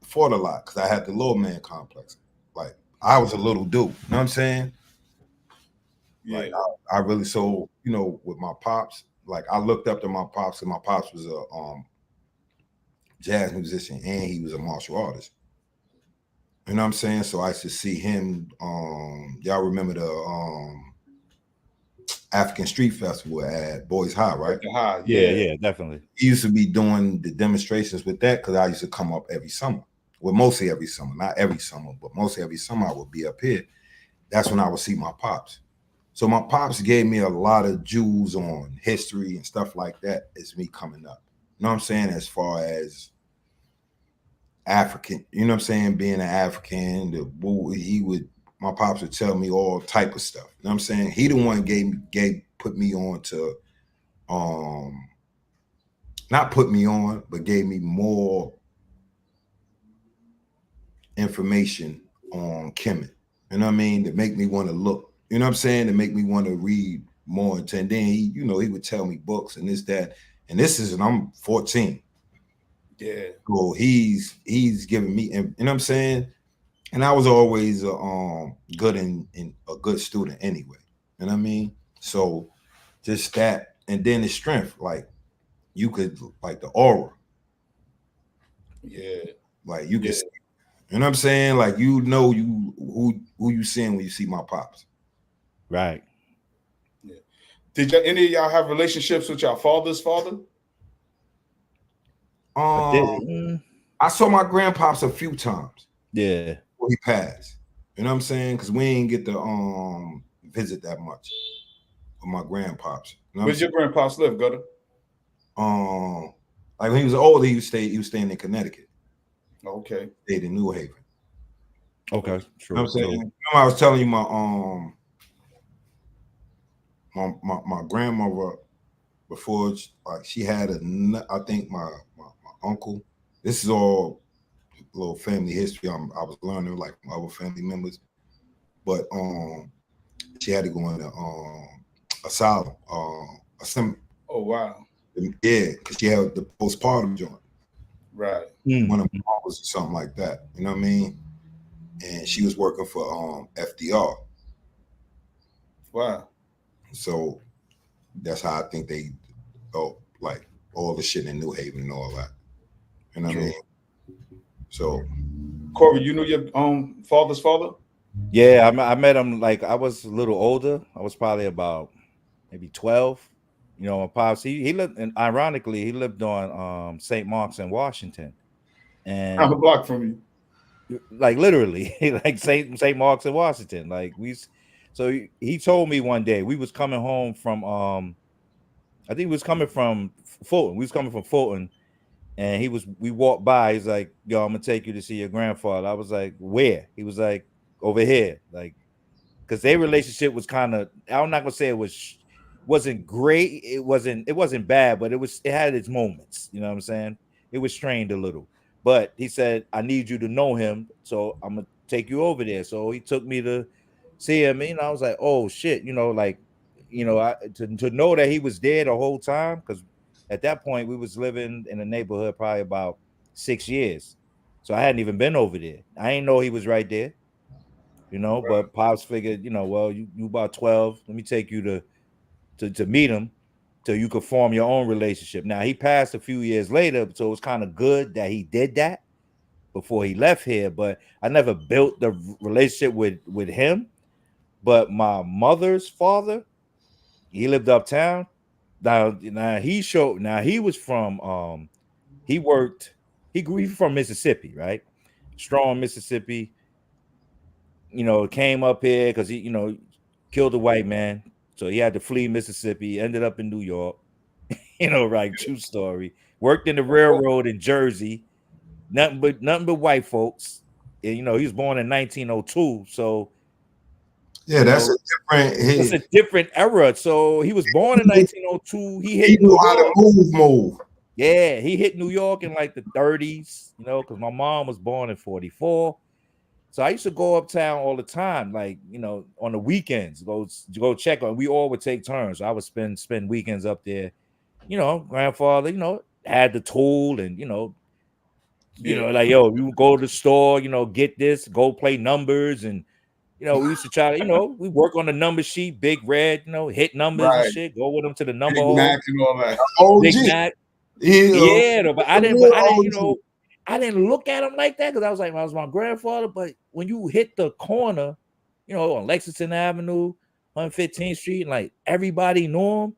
fought a lot because I had the little man complex. Like I was a little dude. You know what I'm saying? Yeah. Like I really, so, you know, with my pops, like I looked up to my pops, and my pops was a jazz musician and he was a martial artist. You know what I'm saying? So I used to see him. Y'all remember the African Street Festival at Boys High, right? High, Yeah, definitely. He used to be doing the demonstrations with that because I used to come up every summer. Well, mostly every summer, not every summer, but mostly every summer I would be up here. That's when I would see my pops. So my pops gave me a lot of jewels on history and stuff like that as me coming up. You know what I'm saying? As far as African, you know what I'm saying? Being an African, my pops would tell me all type of stuff. You know what I'm saying? He the one put me on to, not put me on, but gave me more information on Kemet. You know what I mean? To make me want to look, you know what I'm saying? To make me want to read more into, and then he, you know, he would tell me books and this, that, and this is, and I'm 14. Yeah. So he's giving me, you know what I'm saying? And I was always good in a good student anyway. You know what I mean? So just that, and then the strength, like you could, like the aura, Yeah. like you could, you know what I'm saying? Like you know who you seeing when you see my pops. Right. Yeah. Did any of y'all have relationships with your father's father? I saw my grandpops a few times. Yeah. Before he passed. You know what I'm saying? Because we ain't get to visit that much with my grandpops. You know Where's your grandpops live, Gutter? Like when he was older, he was staying in Connecticut. Okay. Stayed in New Haven. Okay. True. You know what I'm saying? Remember I was telling you my grandmother before, like she had I think my uncle. This is all a little family history. I was learning like from other family members, but she had to go into asylum. Oh wow. Yeah, because she had the postpartum joint. Right. One of my uncles or something like that. You know what I mean? And she was working for FDR. Wow. So that's how I think they like all the shit in New Haven and all that. You know what I mean? So Corey, you knew your father's father? Yeah, I met him like I was a little older. I was probably about maybe 12. You know, my pops, he lived, and ironically, he lived on St. Mark's in Washington. I'm a And block from you. like literally, like St. Mark's in Washington. Like so he told me one day we was coming home from I think he was coming from Fulton. We was coming from Fulton, and we walked by. He's like, "Yo, I'm gonna take you to see your grandfather." I was like, "Where?" He was like, "Over here." Like, because their relationship was kind of, I'm not gonna say it wasn't great. It wasn't bad, but it had its moments. You know what I'm saying? It was strained a little. But he said, "I need you to know him, so I'm gonna take you over there." So he took me to see him, and I was like, "Oh shit," like, to know that he was there the whole time, because at that point we was living in a neighborhood probably about 6 years, so I hadn't even been over there. I didn't know he was right there. But Pops figured, well, you about 12. Let me take you to meet him till you could form your own relationship. Now he passed a few years later, so it was kind of good that he did that before he left here. But I never built the relationship with him. But my mother's father, he lived uptown. Now he was from he's from Mississippi, right? Strong Mississippi. Came up here because he, killed a white man. So he had to flee Mississippi, ended up in New York, right? True story. Worked in the railroad in Jersey, nothing but white folks. And, he was born in 1902. So Yeah, that's a different. It's a different era. So he was born in 1902. He hit He New knew how to York. move. Yeah, he hit New York in like the 30s, because my mom was born in 44. So I used to go uptown all the time, like, on the weekends, go check on. We all would take turns. So I would spend weekends up there. Grandfather, had the tool, and like, yo, we would go to the store, get this, go play numbers, and we used to try to, we work on the number sheet, big red, hit numbers and Right. shit, go with them to the number Big hole. Mac and all that. Big OG. Mac. Yeah, Yeah, but I didn't, I didn't look at him like that because I was like, I was my grandfather. But when you hit the corner, on Lexington Avenue, 115th Street, and like everybody knew him.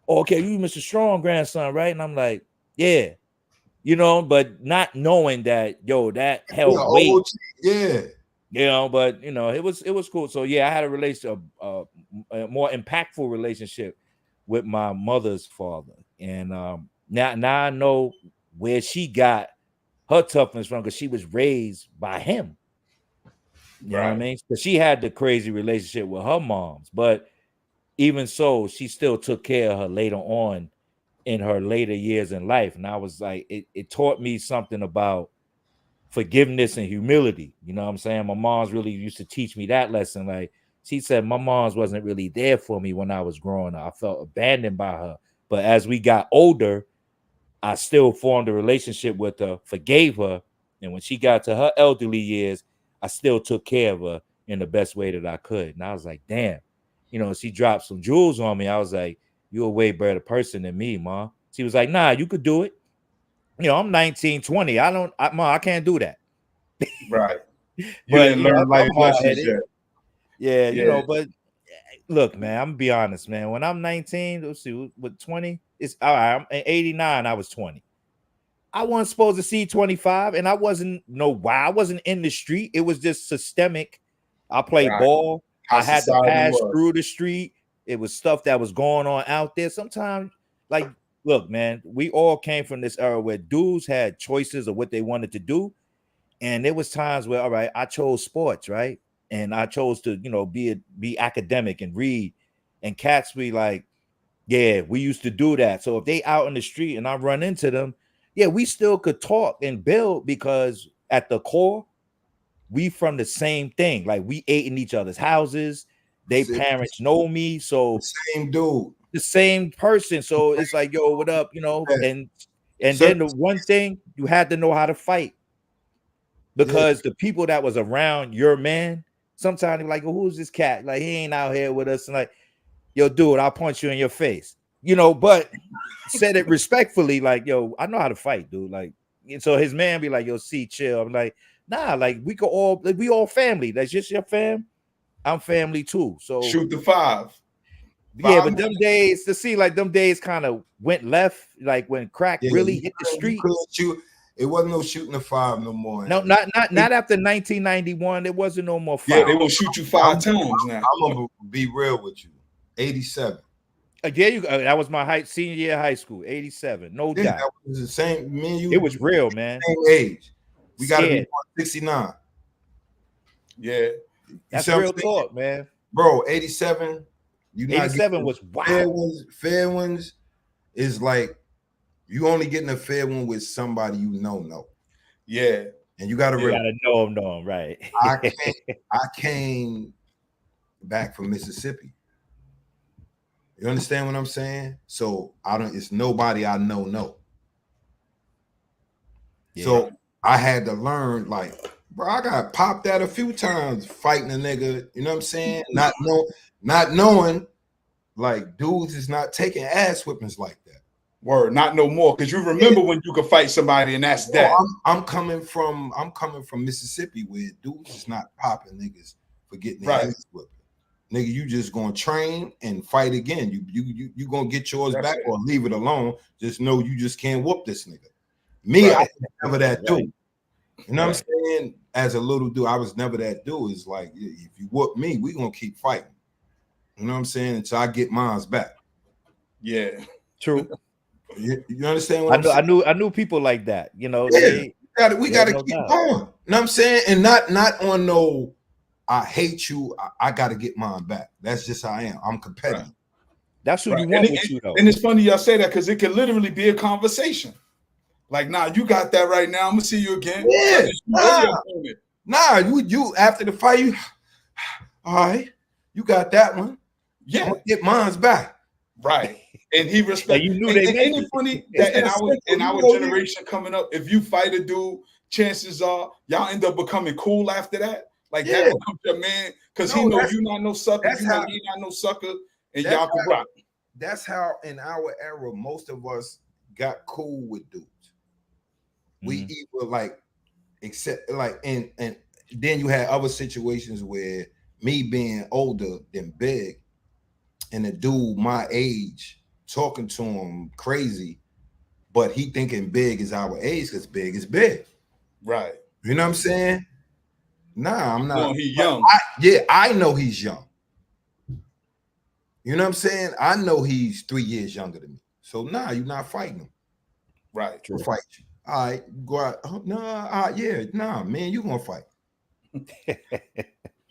Okay, you Mr. Strong grandson, right? And I'm like, yeah, but not knowing that, that held weight. OG. Yeah. But it was cool. So yeah, I had a relationship, a more impactful relationship with my mother's father, and now I know where she got her toughness from, because she was raised by him. You know what I mean? So she had the crazy relationship with her moms, but even so, she still took care of her later on in her later years in life. And I was like, it taught me something about forgiveness and humility. You know what I'm saying? My mom's really used to teach me that lesson. Like, she said my mom's wasn't really there for me when I was growing up. I felt abandoned by her. But as we got older, I still formed a relationship with her, forgave her. And when she got to her elderly years, I still took care of her in the best way that I could. And I was like, damn, she dropped some jewels on me. I was like, you're a way better person than me, Ma. She was like, nah, you could do it. I'm 19, 20. I can't do that. Right. You But didn't learn life I'm lessons hard-headed. yet. Yeah, but look, man, I'm gonna be honest, man. When I'm 19, let's see, with 20, it's all right. I'm in 89, I was 20. I wasn't supposed to see 25, and I wasn't I wasn't in the street. It was just systemic. I played ball. How I had to society pass was. through the street. It was stuff that was going on out there. Sometimes, like, look, man, we all came from this era where dudes had choices of what they wanted to do. And there was times where, all right, I chose sports, right? And I chose to, be academic and read. And cats be like, yeah, we used to do that. So if they out in the street and I run into them, yeah, we still could talk and build, because at the core, we from the same thing. Like, we ate in each other's houses. They parents know me. So Same dude. the same person. So it's like, yo, what up? And then the one thing, you had to know how to fight. Because the people that was around your man, sometimes they're like, who's this cat? Like, he ain't out here with us. And like, yo, dude, I'll punch you in your face. But said it respectfully, like, yo, I know how to fight, dude. Like, and so his man be like, yo, see, chill. I'm like, nah, like, we all family. That's just your fam. I'm family too. So shoot the five. Yeah, but them days kind of went left, like when crack really hit the street. It wasn't no shooting the five no more. No, not after 1991. There wasn't no more five. Yeah, they will shoot you 5 times now. I'm gonna be real with you. 87. Yeah, that was my senior year of high school. 87, no doubt. That was the same. Me and you. It was real, man. Same age. We got to be 69. Yeah, that's real talk, man. Bro, 87. 87 was wild. Fair ones is like, you only getting a fair one with somebody you know. Yeah. And you gotta know him, right? I came back from Mississippi. You understand what I'm saying? So it's nobody I know. Yeah. So I had to learn, like, bro, I got popped at a few times fighting a nigga, you know what I'm saying? Not knowing, like, dudes is not taking ass whippings like that. Word, not no more. Because you remember when you could fight somebody and that's that. I'm coming from Mississippi, where dudes is not popping niggas for getting their ass whipped. Nigga, you just gonna train and fight again. You gonna get yours back or leave it alone. Just know you just can't whoop this nigga. Me, I was never that dude. You know what I'm saying? As a little dude, I was never that dude. It's like, if you whoop me, we gonna keep fighting. You know what I'm saying? Until I get mines back. Yeah. True. You understand what I'm saying? I knew people like that. We gotta keep going. You know what I'm saying? And not on no I hate you. I got to get mine back. That's just how I am. I'm competitive. Right. That's who Right. you want with you, though. And it's funny y'all say that because it can literally be a conversation. Like, nah, you got that right now. I'm gonna see you again. Yeah, nah, you after the fight, you all right, you got that one. Yeah, I'm gonna get mine's back. Right. And he respects. You knew and, they and, meant and it's it. funny that in our know, generation coming up, if you fight a dude, chances are y'all end up becoming cool after that. Like that becomes your man because he know you not no sucker, you know he not no sucker, and y'all can rock. That's how in our era most of us got cool with dudes. We either like accept like and then you had other situations where me being older than Big and a dude my age talking to him crazy, but he thinking Big is our age because Big is big. Right. You know what I'm saying? Nah, I'm not. No, he's young. I know he's young. You know what I'm saying? I know he's 3 years younger than me. So nah, you're not fighting him. Right. We'll fight you. All right, go out. Oh, nah, man, you gonna fight.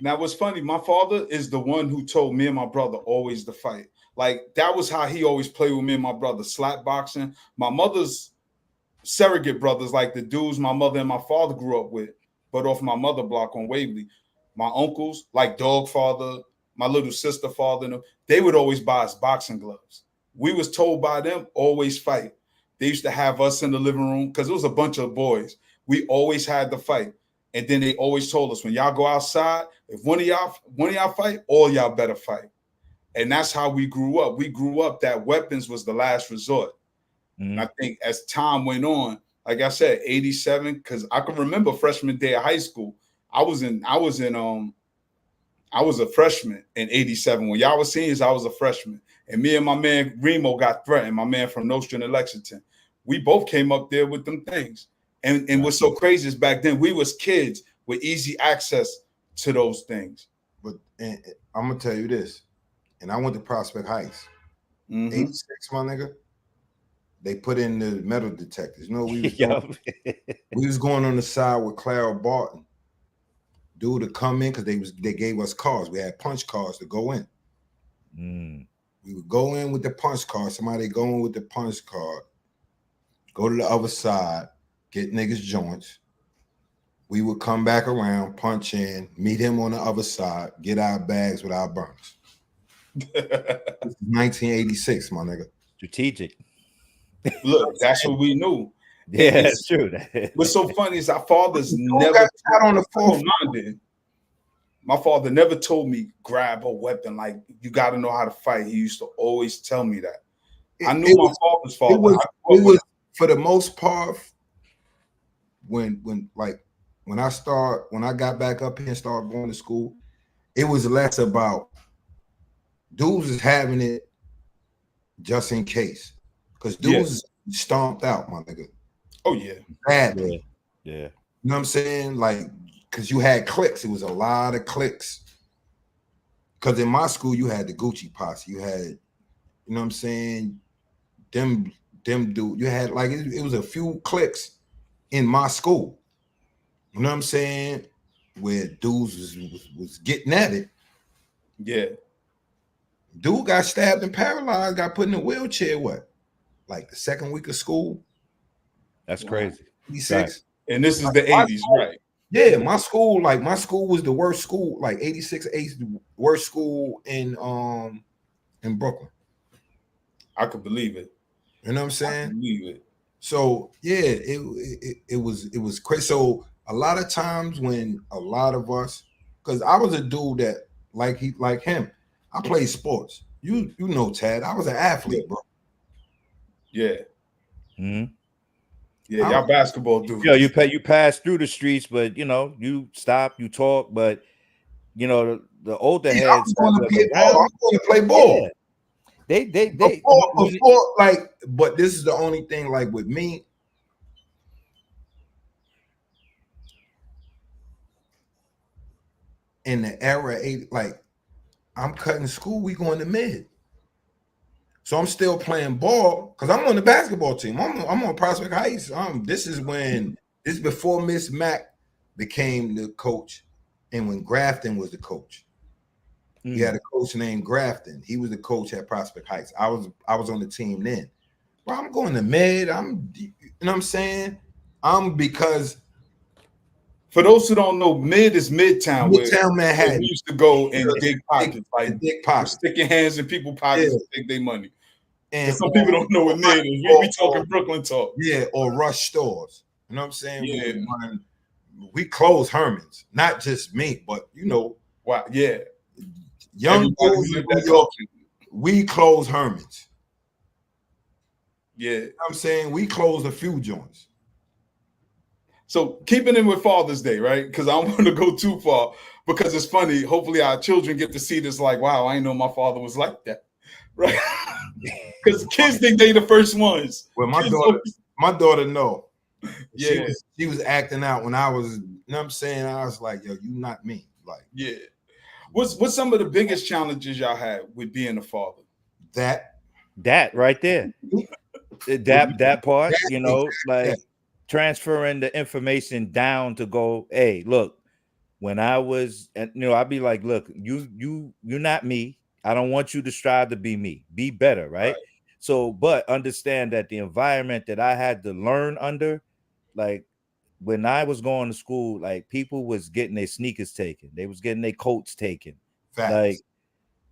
Now, what's funny, my father is the one who told me and my brother always to fight. Like, that was how he always played with me and my brother, slap boxing. My mother's surrogate brothers, like the dudes my mother and my father grew up with, but off my mother block on Waverly. My uncles, like Dog Father, my little sister father, and them, they would always buy us boxing gloves. We was told by them, always fight. They used to have us in the living room because it was a bunch of boys. We always had to fight. And then they always told us, when y'all go outside, if one of y'all fight, all y'all better fight. And that's how we grew up. We grew up that weapons was the last resort. And I think as time went on, like I said, 87, because I can remember freshman day of high school. I was a freshman in 87. When y'all was seniors, I was a freshman. And me and my man Remo got threatened, my man from Nostrand and Lexington. We both came up there with them things. And what's so crazy is back then we was kids with easy access to those things. But I'm gonna tell you this, and I went to Prospect Heights, 86, my nigga. They put in the metal detectors. You know what we was doing? We was going on the side with Clara Barton. Dude to come in because they gave us cards. We had punch cards to go in. We would go in with the punch card. Somebody go in with the punch card. Go to the other side. Get niggas joints. We would come back around, punch in, meet him on the other side, get our bags with our burners. 1986, my nigga. Strategic. Look, that's what we knew. Yeah, that's true. What's so funny is our fathers never got on the phone. My father never told me grab a weapon. Like, you got to know how to fight. He used to always tell me that. I knew my father's father. It was for the most part. When I got back up here and started going to school, it was less about dudes is having it just in case, because dudes stomped out, my nigga. Oh yeah, badly. Yeah. You know what I'm saying? Like, because you had cliques. It was a lot of cliques. Because in my school, you had the Gucci posse. You had, you know what I'm saying? Them dude. You had like it was a few cliques in my school. You know what I'm saying? Where dudes was getting at it. Yeah. Dude got stabbed and paralyzed, got put in a wheelchair, what? Like the second week of school? That's crazy. 86. Right. And this is the 80s, right? Yeah, my school was the worst school, like 86, the worst school in Brooklyn. I could believe it. You know what I'm saying? I could believe it. So yeah, it was crazy. So a lot of times when a lot of us, because I was a dude that like him, I played sports. You know, Tad, I was an athlete, bro. Yeah. Mm-hmm. Yeah, y'all basketball dudes. You know, you pass through the streets, but you know, you stop, you talk, but you know, the older heads. I'm going to play ball. Yeah. They before like, but this is the only thing, like with me. In the era 80, like I'm cutting school, we going to mid. So I'm still playing ball because I'm on the basketball team. I'm on Prospect Heights. This is before Miss Mack became the coach. and when Grafton was the coach. He had a coach named Grafton. He was the coach at Prospect Heights. I was on the team then. Bro, I'm going to mid. You know what I'm saying? Because for those who don't know, mid is Midtown. Midtown Manhattan. We used to go and dig pockets, dig pockets, stick your hands in people's pockets and take their money. And some people don't know what mid is. We talking Brooklyn talk. Yeah, or rush stores. You know what I'm saying? Yeah. We close Herman's, not just me, but you know. Wow. Yeah. Young boys in New York, we close Herman's. Yeah. You know what I'm saying? We closed a few joints. So keeping in with Father's Day, right? Because I don't want to go too far because it's funny. Hopefully our children get to see this like, wow, I didn't know my father was like that. Right? Because kids think they the first ones. Well, my daughter know. Yeah. She was acting out when I was, you know what I'm saying? I was like, yo, you not me. Like, yeah. What's some of the biggest challenges y'all had with being a father? That right there. that part, you know, like transferring the information down to go, hey, look, when I was, you know, I'd be like, look, you're not me. I don't want you to strive to be me. Be better, right? So, but understand that the environment that I had to learn under, like when I was going to school, like people was getting their sneakers taken. They was getting their coats taken. Facts.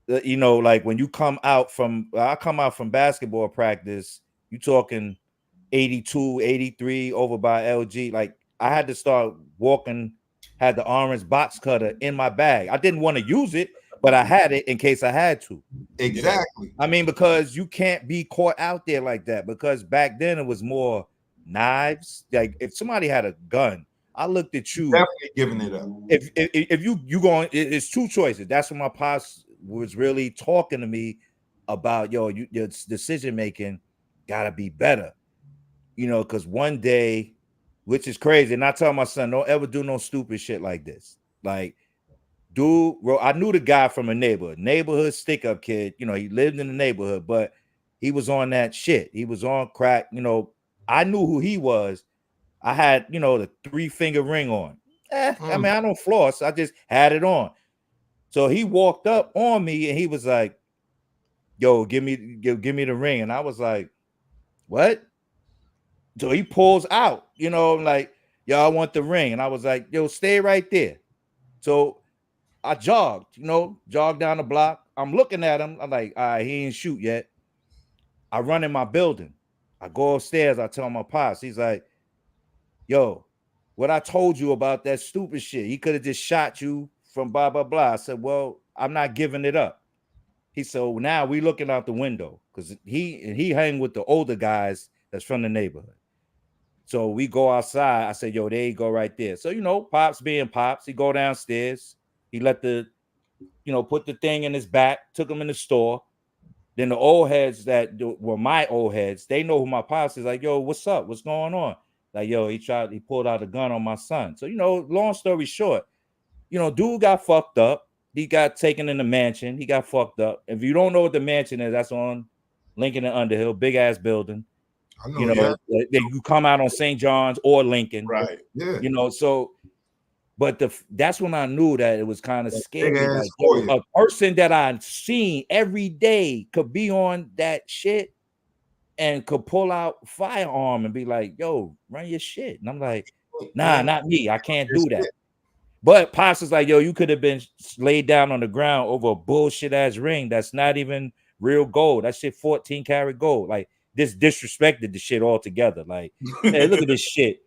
Like, you know, like when you come out from, I come out from basketball practice, you talking 82, 83 over by LG. Like I had to start walking, had the orange box cutter in my bag. I didn't want to use it, but I had it in case I had to. Exactly. I mean, because you can't be caught out there like that, because back then it was more knives. Like if somebody had a gun, I looked at you. Definitely giving it up. If you going, it's two choices. That's when my pops was really talking to me about, yo, your decision making gotta be better. You know, because one day, which is crazy, and I tell my son, don't ever do no stupid shit like this. Like, dude, bro, I knew the guy from a neighborhood stick-up kid. You know, he lived in the neighborhood, but he was on that shit. He was on crack. You know, I knew who he was. I had, you know, the 3-finger ring on. I mean, I don't floss. I just had it on. So he walked up on me and he was like, yo, give me the ring. And I was like, what? So he pulls out, you know, like, yo, I want the ring. And I was like, yo, stay right there. So I jogged down the block. I'm looking at him. I'm like, all right, he ain't shoot yet. I run in my building. I go upstairs. I tell my pops. He's like, yo, what I told you about that stupid shit. He could have just shot you from blah, blah, blah. I said, well, I'm not giving it up. He said, well, now we looking out the window because he hang with the older guys that's from the neighborhood. So we go outside. I said, yo, there you go right there. So, you know, Pops being Pops, he go downstairs. He let put the thing in his back, took him in the store. Then the old heads that were my old heads, they know who my Pops is. Like, yo, what's up? What's going on? Like, yo, he pulled out a gun on my son. So, you know, long story short, you know, dude got fucked up. He got taken in the mansion. He got fucked up. If you don't know what the mansion is, that's on Lincoln and Underhill, big ass building. I know, you know, you come out on St. John's or Lincoln, right? Yeah, you know. So, but that's when I knew that it was kind of scary. Like, a person that I've seen every day could be on that shit and could pull out firearm and be like, "Yo, run your shit." And I'm like, "Nah, not me. I can't do that." But Pops is like, "Yo, you could have been laid down on the ground over a bullshit ass ring that's not even real gold. That shit 14 karat gold. Like, this disrespected the shit altogether. Like, hey, look at this shit.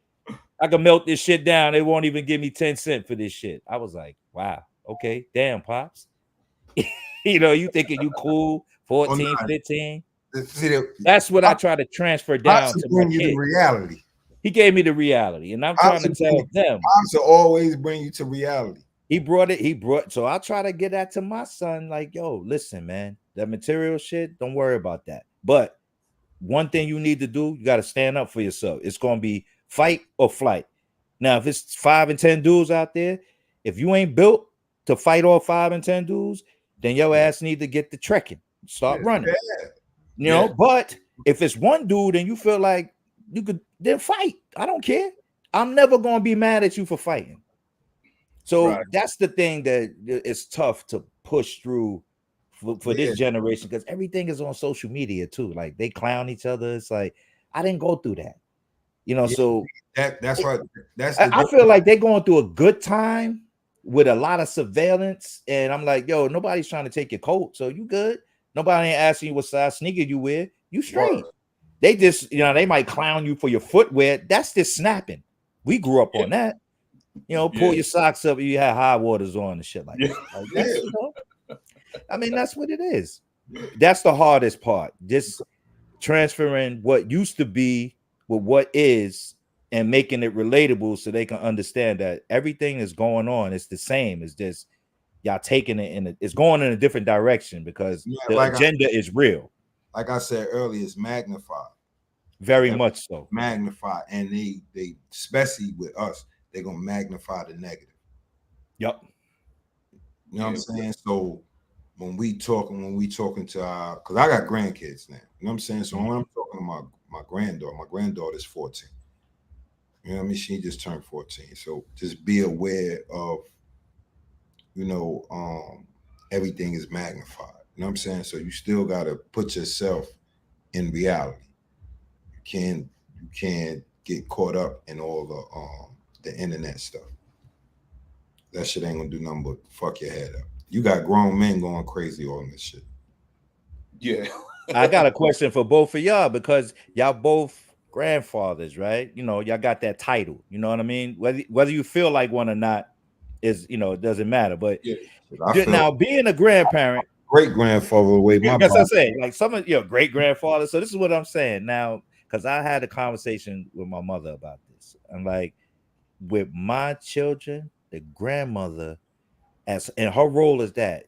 I can melt this shit down. They won't even give me 10 cents for this shit." I was like, wow, okay, damn, Pops. You know, you thinking you cool, 14, 15. That's what I try to transfer down to my kids. Reality. He gave me the reality, and I'm trying to tell them. Pops will always bring you to reality. So I try to get that to my son, like, yo, listen, man, that material shit, don't worry about that. But one thing you need to do, you got to stand up for yourself. It's going to be fight or flight. Now, if it's 5 and 10 dudes out there, if you ain't built to fight all 5 and 10 dudes, then your ass need to get the trekking, start running. You know, but if it's one dude and you feel like you could, then fight. I don't care. I'm never going to be mad at you for fighting. So Right. that's the thing that it's tough to push through for Yeah. this generation, because everything is on social media too. Like they clown each other. It's like I didn't go through that, Yeah. so That's what that's I, the I feel like they're going through a good time with a lot of surveillance, and I'm like, yo, nobody's trying to take your coat, so you good. Nobody ain't asking you what size sneaker you wear. You straight. word. They just, they might clown you for your footwear. That's just snapping. We grew up on that. Pull Yeah. your socks up. You had high waters on and shit like Yeah. that. Like Yeah. that's, I mean, that's what it is. That's the hardest part. Just transferring what used to be with what is and making it relatable so they can understand that everything is going on. It's the same. It's just y'all taking it it's going in a different direction because Yeah, the agenda is real. like I said earlier, it's magnified. Very much so. Magnified, and they especially with us, they're gonna magnify the negative. Yep. You know what I'm saying? So when we talking to our, because I got grandkids now. You know what I'm saying? So when I'm talking to my granddaughter's 14. You know what I mean? She just turned 14. So just be aware of, everything is magnified. You know what I'm saying? So you still gotta put yourself in reality. You can't get caught up in all the internet stuff. That shit ain't gonna do nothing but fuck your head up. You got grown men going crazy on this shit. Yeah. I got a question for both of y'all because y'all both grandfathers, right? Y'all got that title. You know what I mean? Whether you feel like one or not is, it doesn't matter. But Yeah. I feel now being a grandparent, great grandfather away my as I body. say, like some of your great grandfather. So this is what I'm saying now, because I had a conversation with my mother about this. I'm like, with my children, the grandmother, and her role is that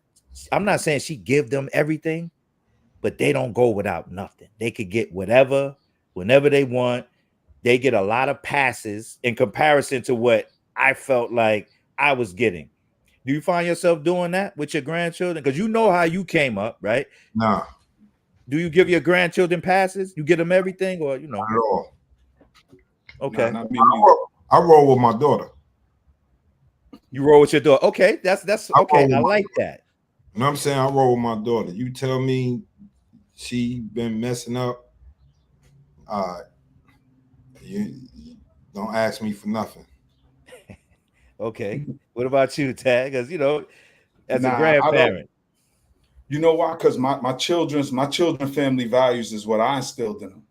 I'm not saying she give them everything, but they don't go without nothing. They could get whatever, whenever they want. They get a lot of passes in comparison to what I felt like I was getting. Do you find yourself doing that with your grandchildren? Because you know how you came up, right? Nah, Do you give your grandchildren passes? You get them everything, or not at all. Okay. Nah, not me. I roll with my daughter. You roll with your daughter. Okay, that's okay. I like that. You know what I'm saying? I roll with my daughter. You tell me she been messing up, you don't ask me for nothing. Okay. What about you, Tag? Because as a Nah, I don't. grandparent. You know why? Because my children family values is what I instilled in them.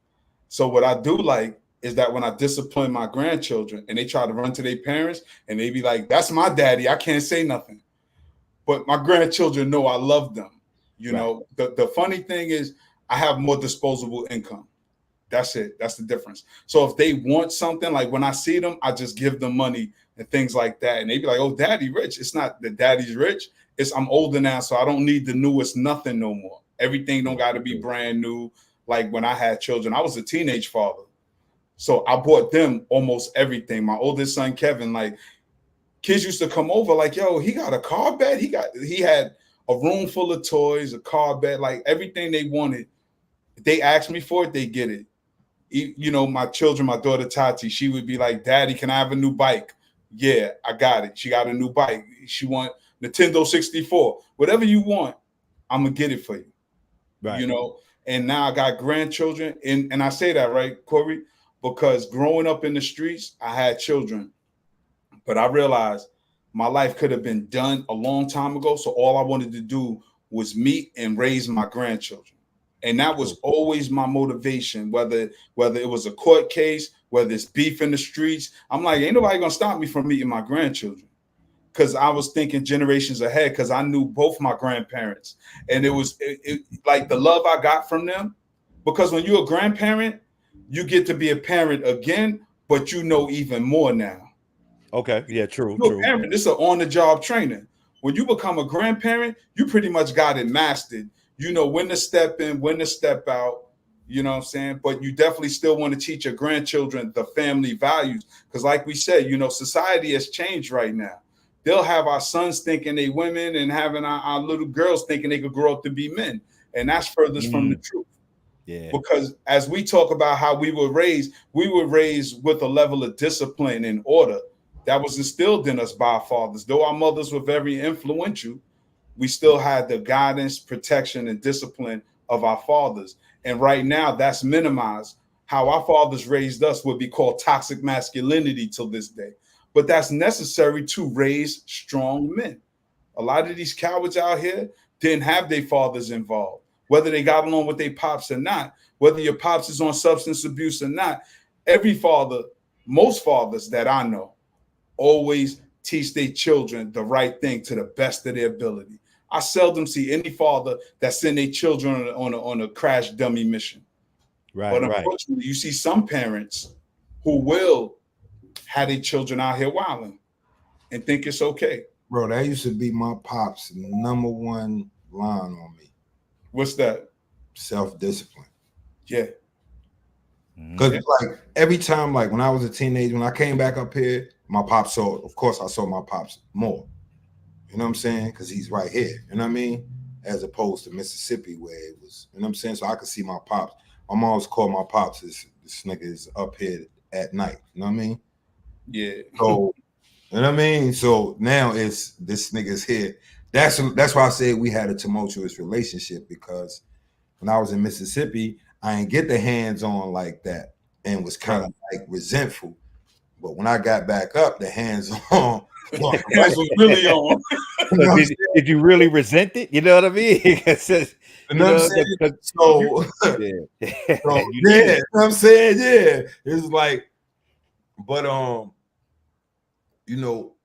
So what I do like is that when I discipline my grandchildren and they try to run to their parents and they be like, "That's my daddy. I can't say nothing." But my grandchildren know I love them. The funny thing is I have more disposable income. That's it. That's the difference. So if they want something, like when I see them, I just give them money and things like that. And they be like, "Oh, daddy rich." It's not that daddy's rich. It's I'm older now, so I don't need the newest nothing no more. Everything don't got to be brand new. Like when I had children, I was a teenage father. So I bought them almost everything. My oldest son, Kevin, like kids used to come over like, "Yo, he got a car bed. He had a room full of toys, a car bed, like everything they wanted. If they asked me for it, they get it. My children, my daughter Tati, she would be like, "Daddy, can I have a new bike?" "Yeah, I got it." She got a new bike. She want Nintendo 64. Whatever you want, I'm gonna get it for you. Right. And now I got grandchildren. And I say that, right, Corey? Because growing up in the streets, I had children. But I realized my life could have been done a long time ago. So all I wanted to do was meet and raise my grandchildren. And that was always my motivation, whether it was a court case, whether it's beef in the streets. I'm like, ain't nobody gonna stop me from meeting my grandchildren. Because I was thinking generations ahead, because I knew both my grandparents. And it was like the love I got from them. Because when you're a grandparent, you get to be a parent again, but you know even more now. Okay. Yeah, true. You're a parent, this is an on-the-job training. When you become a grandparent, you pretty much got it mastered. You know when to step in, when to step out, you know what I'm saying? But you definitely still want to teach your grandchildren the family values. Because like we said, society has changed right now. They'll have our sons thinking they women and having our little girls thinking they could grow up to be men. And that's furthest from the truth. Yeah. Because as we talk about how we were raised with a level of discipline and order. that was instilled in us by our fathers. Though our mothers were very influential, we still had the guidance, protection, and discipline of our fathers. And right now, that's minimized. How our fathers raised us would be called toxic masculinity till this day. But that's necessary to raise strong men. A lot of these cowards out here didn't have their fathers involved, whether they got along with their pops or not, whether your pops is on substance abuse or not. Every father, most fathers that I know, always teach their children the right thing to the best of their ability. I seldom see any father that send their children on a crash dummy mission. Right, But right. unfortunately, you see some parents who will have their children out here wilding and think it's okay. Bro, that used to be my pop's number one line on me. What's that? Self-discipline. Yeah. Because like every time, like when I was a teenager, when I came back up here, my pops saw, of course, I saw my pops more. You know what I'm saying? Because he's right here. You know what I mean? As opposed to Mississippi, where it was, you know what I'm saying? So I could see my pops. My mom always called my pops this nigga is up here at night. You know what I mean? Yeah. So, you know what I mean? So now it's this nigga's here. That's why I say we had a tumultuous relationship, because when I was in Mississippi, I didn't get the hands on like that and was kind of like resentful. But when I got back up, the hands on That's was really on. So did you really resent it? You know what I mean? You know what I'm saying? So, yeah, you know what I'm saying? Yeah. It's like, but you know,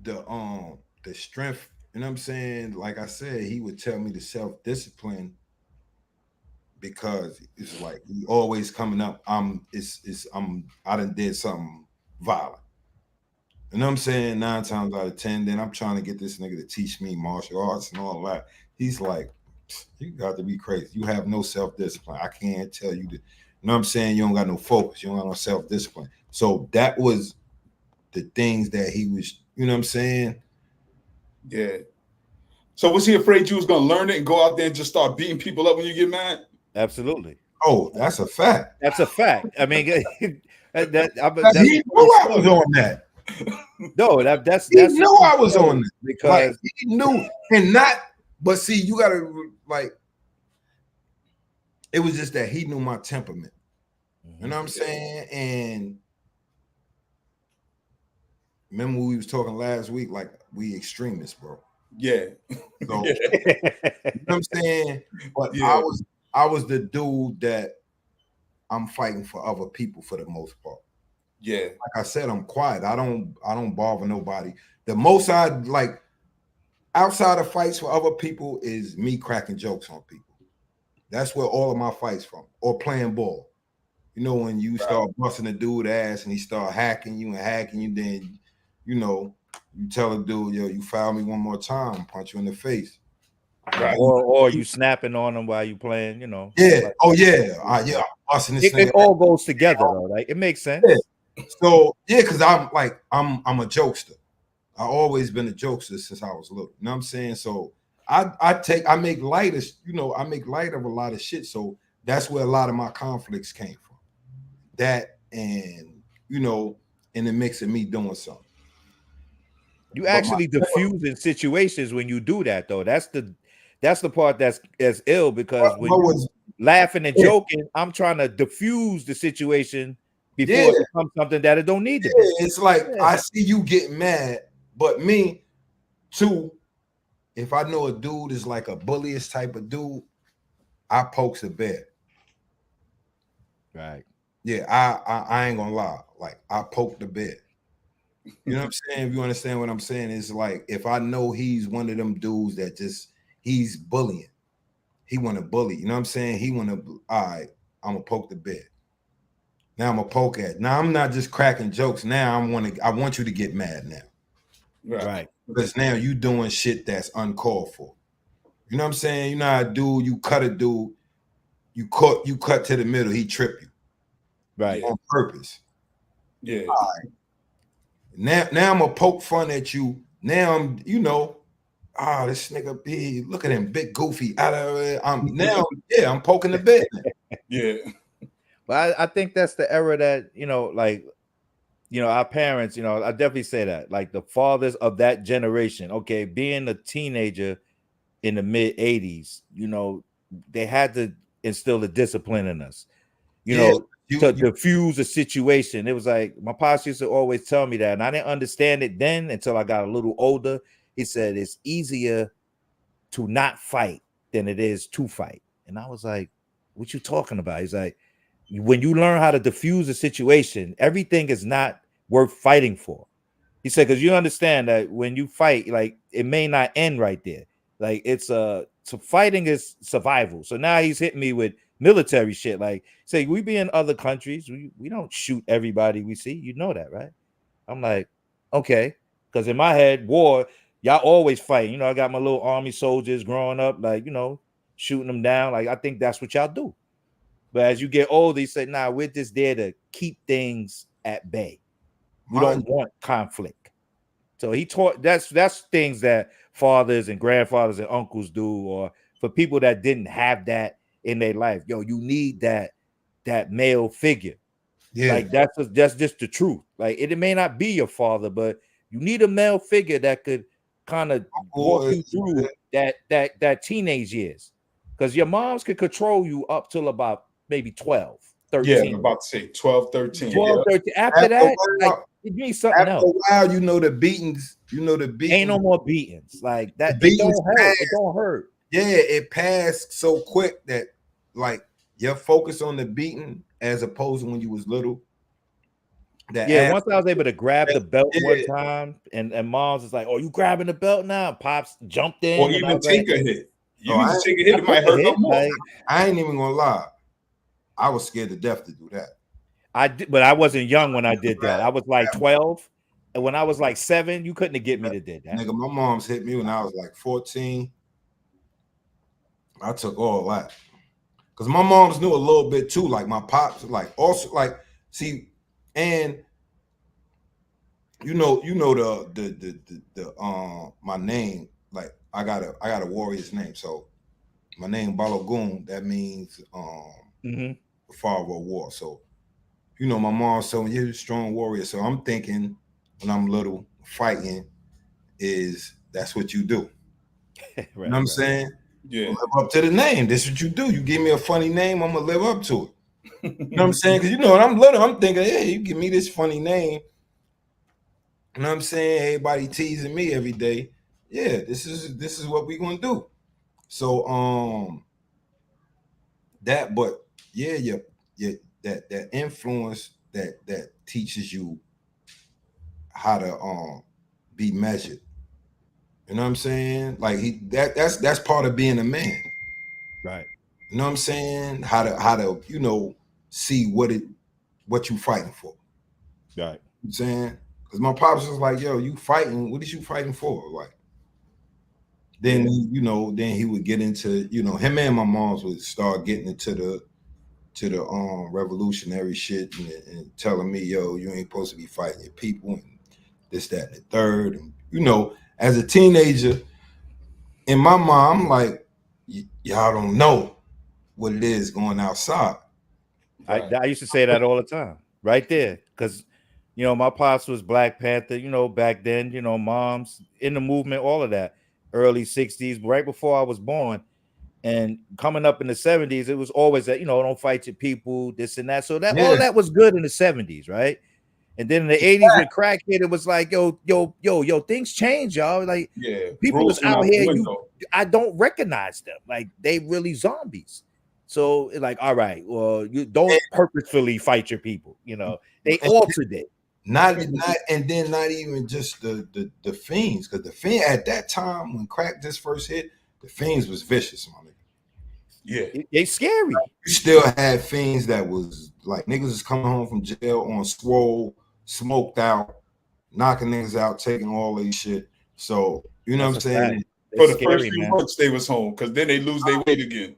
the strength, you know what I'm saying? Like I said, he would tell me to self-discipline, because it's like he always coming up. I done did something violent. You know what I'm saying? 9 times out of 10, then I'm trying to get this nigga to teach me martial arts and all that. He's like, you got to be crazy. You have no self-discipline. I can't tell you to, you know what I'm saying? You don't got no focus. You don't got no self-discipline. So that was the things that he was, you know what I'm saying? Yeah. So was he afraid you was gonna learn it and go out there and just start beating people up when you get mad? Absolutely. Oh, that's a fact. That's a fact. I mean, he knew I was on that. No, that's he knew I was on that, because like, he knew, and not. But see, you gotta like. It was just that he knew my temperament. You know what I'm saying? And remember we was talking last week, like we extremists, bro. Yeah. So, you know what I'm saying? But yeah. I was the dude that I'm fighting for other people for the most part. Yeah. Like I said, I'm quiet. I don't bother nobody. The most I like outside of fights for other people is me cracking jokes on people. That's where all of my fights from, or playing ball. You know, when you start busting a dude ass and he start hacking you, then, you know, you tell a dude, yo, you foul me one more time, punch you in the face. Right. Or you snapping on them while you playing, you know. Yeah. Like, oh, yeah. Yeah. Busting this it all goes together, though. Like, it makes sense. Yeah. So, yeah, because I'm a jokester. I've always been a jokester since I was little. You know what I'm saying? So I make light of, you know, I make light of a lot of shit. So that's where a lot of my conflicts came from. That, and, you know, in the mix of me doing something. You actually diffusing situations when you do that, though. That's the part that's ill, because when you're laughing and joking, I'm trying to diffuse the situation before it becomes something that it don't need to be. It's like I see you getting mad, but me too. If I know a dude is like a bullyish type of dude, I pokes the bear. Right. Yeah, I ain't gonna lie. Like, I poke the bear. You know what I'm saying? If you understand what I'm saying, it's like if I know he's one of them dudes that just he's bullying, he want to bully. You know what I'm saying? He want to. All right, I'm gonna poke the bear. Now I'm gonna poke at. Now I'm not just cracking jokes. Now I want you to get mad now. Right. Because now you doing shit that's uncalled for. You know what I'm saying? You know how a dude, you cut a dude, you cut to the middle, he trip you. Right. On purpose. Yeah. All right. Now I'm gonna poke fun at you. Now I'm, you know, this nigga big, look at him, big goofy. I'm poking the bear. Yeah. But I think that's the era that, like, our parents, I definitely say that, like the fathers of that generation, okay, being a teenager in the mid 80s, they had to instill the discipline in us, Yeah, to you diffuse a situation. It was like my pops used to always tell me that, and I didn't understand it then until I got a little older. He said it's easier to not fight than it is to fight. And I was like, what you talking about? He's like, when you learn how to diffuse a situation, everything is not worth fighting for. He said, because you understand that when you fight, like it may not end right there. Like so fighting is survival. So now he's hitting me with military shit. Like, say we be in other countries, we don't shoot everybody we see. You know that, right? I'm like, okay. Because in my head, war, y'all always fight. I got my little army soldiers growing up, like, shooting them down. Like, I think that's what y'all do. But as you get older, you say, nah, we're just there to keep things at bay. We mind don't want conflict. So he taught that's things that fathers and grandfathers and uncles do, or for people that didn't have that in their life. Yo, you need that male figure. yeah, Like that's just the truth. Like it may not be your father, but you need a male figure that could kind of walk boy, you through that teenage years. Because your moms could control you up till about maybe 12, Yeah, I'm 13. about to say 12, 13. 12, Yeah. 13. After after a that, like while, it means something else. the beatings, Ain't no more beatings. Like the that, it beatings don't hurt. It passed. don't hurt. Yeah, it passed so quick that like your focus on the beating as opposed to when you was little. That Yeah, after, once I was able to grab the belt one yeah, time, and mom's was like, "Oh, you grabbing the belt now?" Pops jumped Or in, and I even was like, take a hit. oh, You even take a hit, "I it took might a hurt no hit." more. Like I ain't even gonna lie. I was scared to death to do that. I did, but I wasn't young when I did that. I was like 12, and when I was like 7, you couldn't have get me to did that. Nigga, my mom's hit me when I was like 14. I took all that. Because my moms knew a little bit too. Like my pops, like also like see, and the my name, like I got a warrior's name. So my name Balogun, that means Mhm. the father of war. So my mom's telling me you're a strong warrior. So I'm thinking when I'm little, fighting that's what you do. You know what I'm Right. saying? Yeah. Live up to the name. This is what you do. You give me a funny name, I'm gonna live up to it. You know what I'm saying? Because when I'm little, I'm thinking, hey, you give me this funny name. You know what I'm saying? Everybody teasing me every day. Yeah, this is what we gonna do. So but yeah, that influence that teaches you how to be measured. You know what I'm saying? Like that's part of being a man. Right. You know what I'm saying? How to see what you fighting for. Right. You know what I'm saying? Because my pops was like, yo, you fighting, what is you fighting for? Like then then he would get into, him and my moms would start getting into the revolutionary shit and telling me, yo, you ain't supposed to be fighting your people and this, that, and the third. And as a teenager, in my mind, I'm like, y'all don't know what it is going outside. I used to say that all the time, right there, because my pops was Black Panther, back then, moms in the movement, all of that, early 60s, right before I was born. And coming up in the 70s, it was always that, don't fight your people, this and that. So that all Yeah. of that was good in the 70s, right? And then in the 80s, when crack hit, it was like, yo, things change, y'all. Like Yeah. people Rules is went out out the here, window. I don't recognize them. Like they really zombies. So it's like, all right, well, you don't purposefully fight your people. They altered it. Not and then not even just the fiends, because the fiend at that time when crack just first hit, the fiends was vicious, my nigga. Yeah. They scary. You still had fiends that was like niggas is coming home from jail on swole, smoked out, knocking niggas out, taking all their shit. So you know That's what a I'm fact. saying, They For the first scary, few man. months they was home, because then they lose their weight again.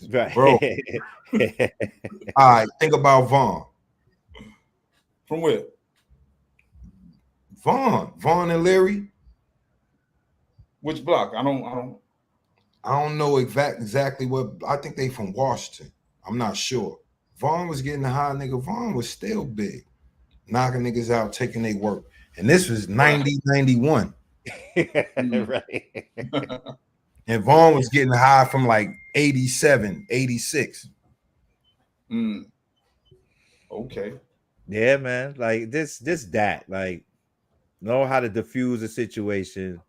Right. bro? All right, think about Vaughn, From where? Vaughn and Larry. Which block? I don't I don't know exactly what. I think they from Washington. I'm not sure. Vaughn was getting high, nigga. Vaughn was still big, knocking niggas out, taking their work. And this was 90, 91. Right. And Vaughn was getting high from like 87, 86. Okay. Yeah, man. Like that. Like know how to diffuse a situation.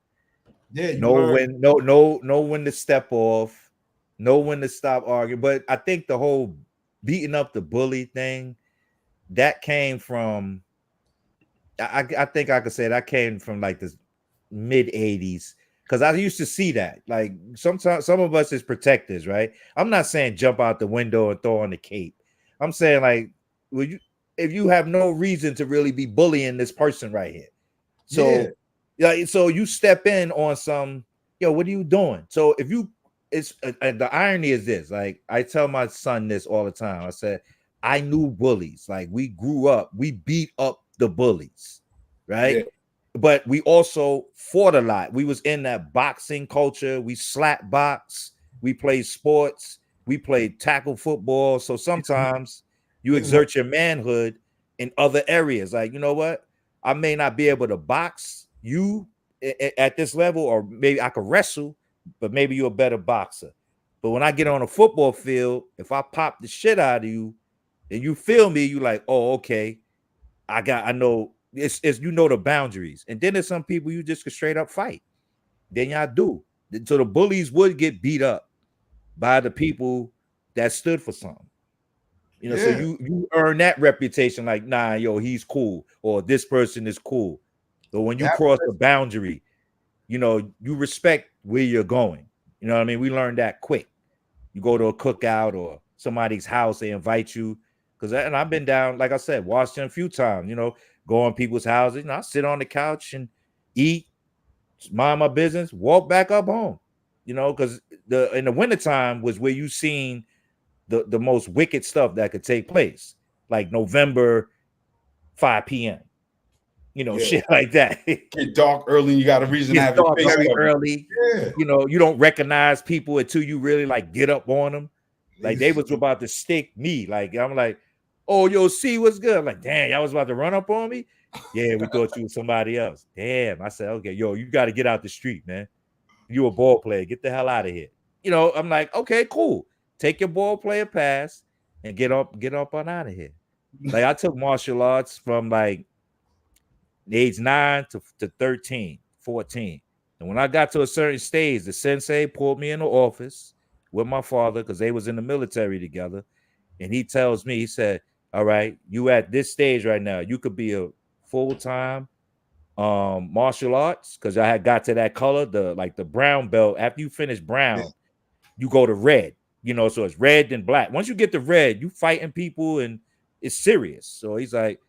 Yeah, you Know learn. when know when to step off, know when to stop arguing. But I think the whole beating up the bully thing that came from I think I could say that came from like the mid 80s because I used to see that. Like sometimes some of us is protectors, right? I'm not saying jump out the window and throw on the cape. I'm saying like, if you have no reason to really be bullying this person right here. Yeah. So, yeah, so you step in on some, yo, what are you doing? So if you, it's the irony is this. Like I tell my son this all the time. I said, I knew bullies. Like we grew up, we beat up the bullies, right? Yeah. But we also fought a lot. We was in that boxing culture. We slap box. We played sports. We played tackle football. So sometimes you exert your manhood in other areas. Like, you know what? I may not be able to box you at this level, or maybe I could wrestle, but maybe you're a better boxer. But when I get on a football field, if I pop the shit out of you and you feel me, you like, oh, okay, I know it's you know the boundaries. And then there's some people you just could straight up fight. Then y'all do. So the bullies would get beat up by the people that stood for something. You know, so Yeah. you earn that reputation, like, nah, yo, he's cool, or this person is cool. So when you That cross the boundary, you know, you respect where you're going. You know what I mean? We learned that quick. You go to a cookout or somebody's house, they invite you. And I've been down, like I said, Washington a few times, you know, go on people's houses. You know, I sit on the couch and eat, mind my business, walk back up home. You know, because in the wintertime was where you seen the most wicked stuff that could take place, like November 5 p.m. You know, Yeah. shit like that. Get dark early. You got a reason to It's have your dark face very covered. early. Yeah. You know, you don't recognize people until you really like get up on them. Like they Niggas- was about to stick me. Like I'm like, oh, yo, see what's good. I'm like, damn, y'all was about to run up on me. Yeah, we thought you was somebody else. Damn. I said, okay, yo, you got to get out the street, man. You a ball player. Get the hell out of here. You know, I'm like, okay, cool. Take your ball player pass and get up on out of here. Like I took martial arts from like age 9 to 13, 14. And when I got to a certain stage, the sensei pulled me in the office with my father because they was in the military together. And he tells me, he said, all right, you at this stage right now, you could be a full-time martial arts, because I had got to that color, the brown belt. After you finish brown, you go to red, you know, so it's red and black. Once you get to red, you fighting people and it's serious. So he's like,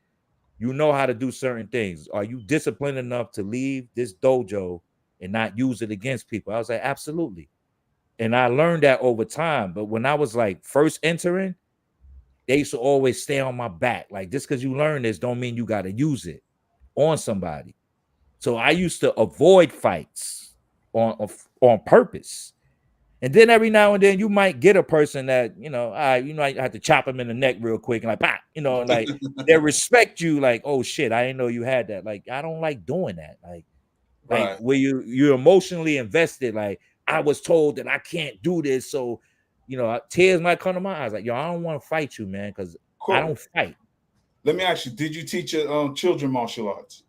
you know how to do certain things. Are you disciplined enough to leave this dojo and not use it against people? I was like, absolutely. And I learned that over time. But when I was like first entering, they used to always stay on my back. Like, just because you learn this don't mean you got to use it on somebody. So I used to avoid fights on purpose. And then every now and then you might get a person that, you know, I have to chop them in the neck real quick and like, pop, you know, like they respect you, like, oh shit, I didn't know you had that. Like, I don't like doing that. Like Right. where you're emotionally invested. Like, I was told that I can't do this. So, you know, tears might come to my eyes. Like, yo, I don't want to fight you, man, because Cool. I don't fight. Let me ask you, did you teach your children martial arts?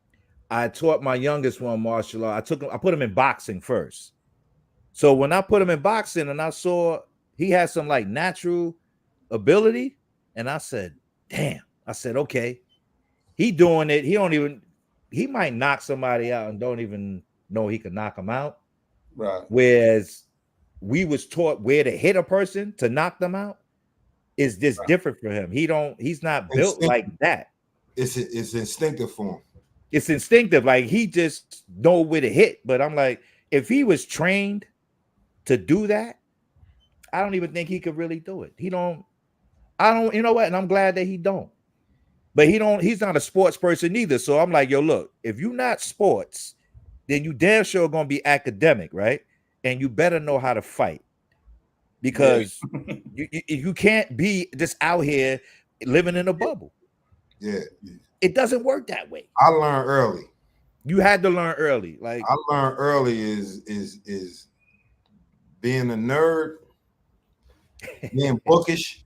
I taught my youngest one martial art. I put him in boxing first. So when I put him in boxing and I saw he had some like natural ability, and I said, damn, I said, okay, he doing it. He might knock somebody out and don't even know he could knock them out. Right. Whereas we was taught where to hit a person to knock them out is this different for him. He's not built like that. It's instinctive for him. It's instinctive. Like he just know where to hit. But I'm like, if he was trained to do that, I don't even think he could really do it. You know what? And I'm glad that he don't. But he's not a sports person either. So I'm like, yo, look, if you're not sports, then you damn sure gonna be academic, right? And you better know how to fight. because you can't be just out here living in a bubble. Yeah. It doesn't work that way. I learned early. You had to learn early. Like I learned early is being a nerd, being bookish.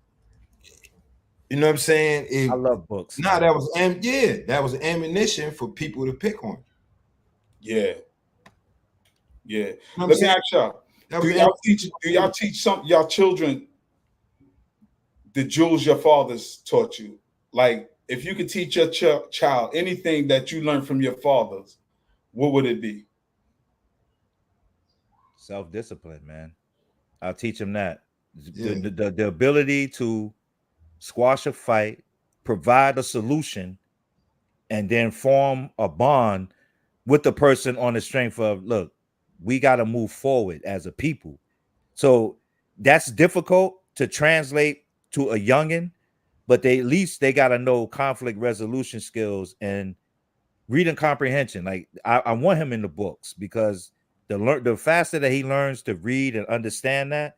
You know what I'm saying? I love books. No, that was ammunition for people to pick on. Yeah. Yeah. You know what Let I'm me saying? ask y'all. Do y'all teach some y'all children the jewels your fathers taught you? Like, if you could teach your child anything that you learned from your fathers, what would it be? Self-discipline, man. I'll teach them that. Yeah. The ability to squash a fight, provide a solution, and then form a bond with the person on the strength of, look, we got to move forward as a people. So that's difficult to translate to a youngin', but at least they got to know conflict resolution skills and reading comprehension. Like I want him in the books, because the faster that he learns to read and understand that,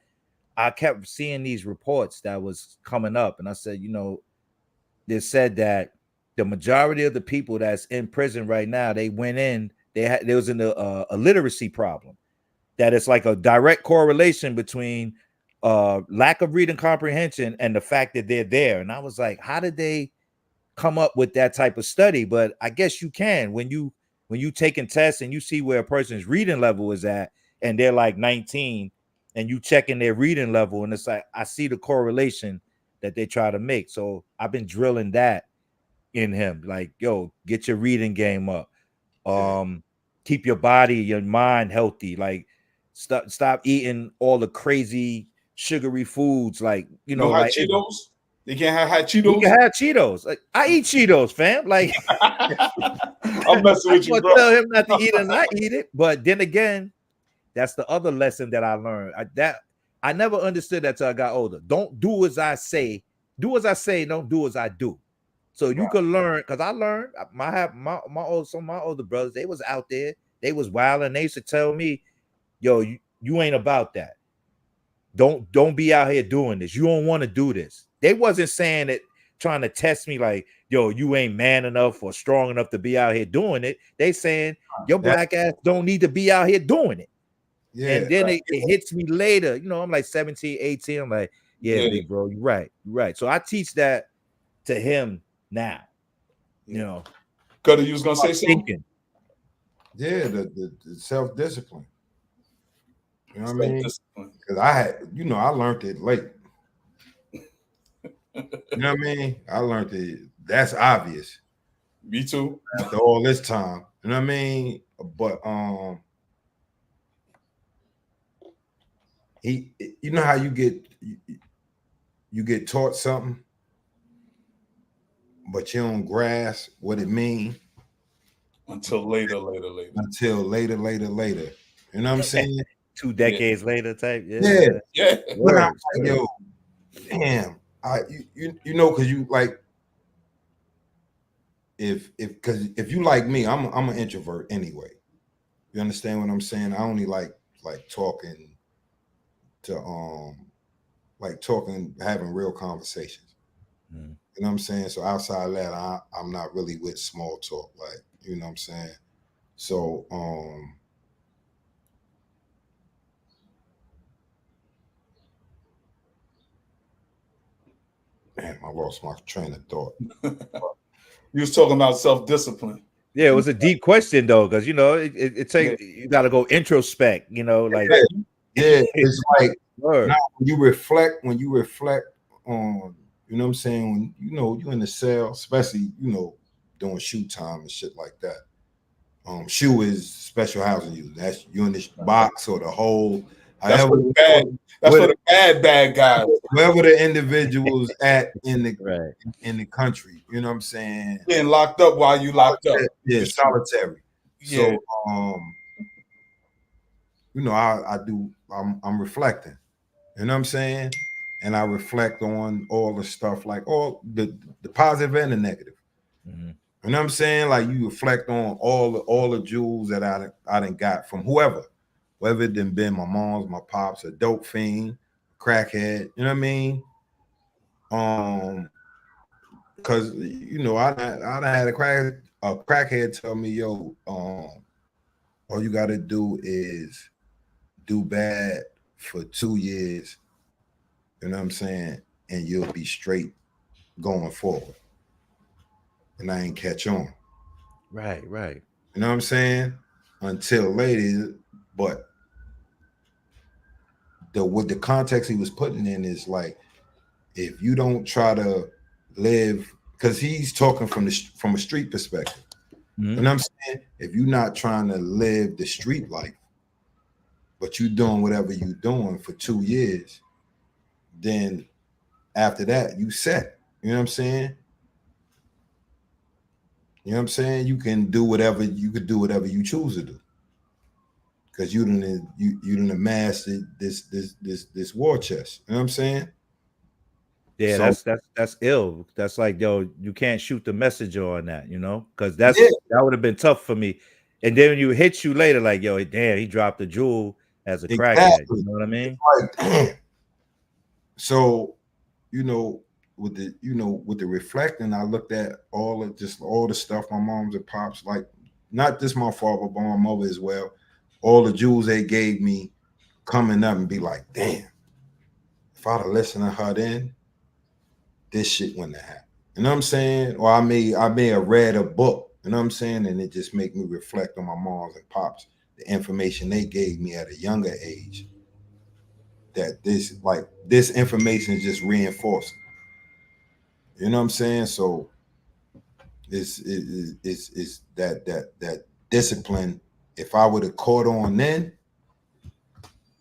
I kept seeing these reports that was coming up, and I said, they said that the majority of the people that's in prison right now, they went in, there was a literacy problem, that it's like a direct correlation between lack of reading comprehension and the fact that they're there. And I was like, how did they come up with that type of study? But I guess you can, when you taking tests and you see where a person's reading level is at, and they're like 19, and you checking their reading level, and it's like, I see the correlation that they try to make. So I've been drilling that in him, like, yo, get your reading game up, keep your body, your mind healthy, like stop eating all the crazy sugary foods, like No hot like Cheetos? They can't have hot you Cheetos? can have Cheetos. Like, I eat Cheetos, fam. Like, I'm messing I with you, can't bro. tell him not to eat it and not eat it. But then again, that's the other lesson that I learned. I never understood that till I got older. Don't do as I say. Do as I say. Don't do as I do. So you can learn, because I learned. My older brothers, they was out there. They was wild, and they used to tell me, "Yo, you ain't about that. Don't be out here doing this. You don't want to do this." They wasn't saying it trying to test me like, yo, you ain't man enough or strong enough to be out here doing it. They saying your black ass don't need to be out here doing it. Yeah. And then it hits me later. I'm like 17, 18. I'm like, yeah, big bro, you're right. You're right. So I teach that to him now. Cutter, you was gonna say something? Thinking. Yeah, the self-discipline. You know what I mean? Self-discipline. Because I learned it late. You know what I mean? I learned it. That's obvious. Me too. After all this time. You know what I mean? But you know how you get taught something, but you don't grasp what it means until later. Until later. You know what I'm saying? 2 decades later type. Yeah. Like, yo, damn. Because you like, if you like me, I'm an introvert anyway. You understand what I'm saying? I only like talking to having real conversations. You know what I'm saying? So outside of that, I'm not really with small talk, like, you know what I'm saying? So damn, I lost my train of thought. You was talking about self-discipline. Yeah, it was a deep question though, because it takes you got to go introspect. Like it's like now, when you reflect on, you know what I'm saying, when you in the cell, especially doing shoe time and shit like that. Shoe is special housing unit. That's you in this box or the hole. That's for the bad guys. Wherever the individuals at in the country, you know what I'm saying? Being locked up while you locked up. Yeah, solitary. Yeah. So I'm reflecting. You know what I'm saying? And I reflect on all the stuff, like all the positive and the negative. Mm-hmm. You know what I'm saying? Like, you reflect on all the jewels that I done got from whoever it done been, my mom's, my pops, a dope fiend, crackhead. You know what I mean? Because I had a crackhead tell me, yo, all you gotta do is do bad for 2 years. You know what I'm saying? And you'll be straight going forward. And I ain't catch on. Right. You know what I'm saying? Until later, but what the context he was putting in is like, if you don't try to live, because he's talking from a street perspective. Mm-hmm. You know what I'm saying? If you're not trying to live the street life, but you doing whatever you're doing for 2 years, then after that you set. You know what I'm saying? You know what I'm saying? You could do whatever you choose to do. Because you done amassed this war chest. You know what I'm saying? Yeah, So, that's ill. That's like, yo, you can't shoot the messenger on that, because that would have been tough for me. And then when you hit you later, like, yo, damn, he dropped the jewel as a crackhead. exactly. You know what I mean? Like, damn. So, with the reflecting, I looked at all the stuff my moms and pops, like, not just my father, but my mother as well. All the jewels they gave me coming up, and be like, damn, if I'd have listened to her then, this shit wouldn't have happened. You know what I'm saying? Or I may have read a book, you know what I'm saying? And it just make me reflect on my moms and pops, the information they gave me at a younger age. That this information is just reinforced. You know what I'm saying? So it's that discipline. If I would have caught on then,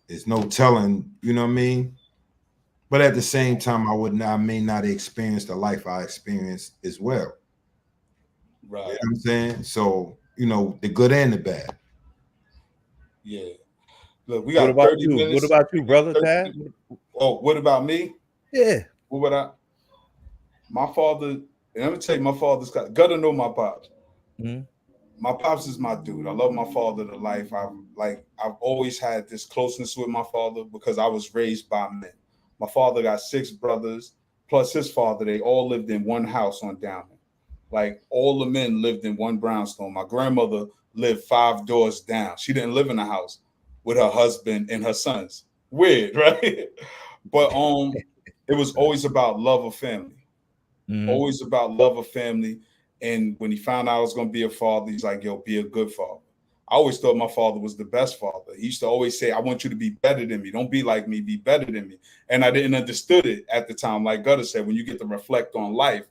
there's no telling, you know what I mean? But at the same time, I may not have experienced the life I experienced as well. Right. You know what I'm saying? So, the good and the bad. Yeah. Look, we What got about 30 you? minutes. What about you, brother Tad? Oh, what about me? Yeah. My father, and let me tell you, my father's gotta know my pops. Mm-hmm. My pops is my dude. I love my father to life. I've always had this closeness with my father because I was raised by men. My father got 6 brothers, plus his father. They all lived in one house on Downman. Like, all the men lived in one brownstone. My grandmother lived 5 doors down. She didn't live in a house with her husband and her sons. Weird, right? But it was always about love of family. Mm-hmm. Always about love of family. And when he found out I was going to be a father, he's like, yo, be a good father. I always thought my father was the best father. He used to always say, I want you to be better than me. Don't be like me, be better than me. And I didn't understood it at the time. Like Gutter said, when you get to reflect on life,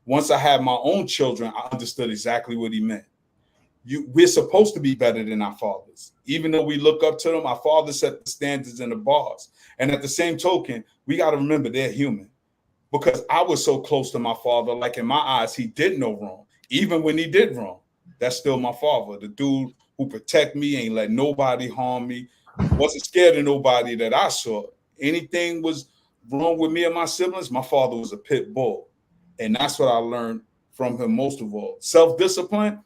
once I had my own children, I understood exactly what he meant. We're supposed to be better than our fathers. Even though we look up to them, our fathers set the standards and the bars. And at the same token, we got to remember they're human. Because I was so close to my father, like in my eyes, he did no wrong. Even when he did wrong, that's still my father. The dude who protect me, ain't let nobody harm me, wasn't scared of nobody that I saw. Anything was wrong with me and my siblings, my father was a pit bull. And that's what I learned from him most of all. Self-discipline,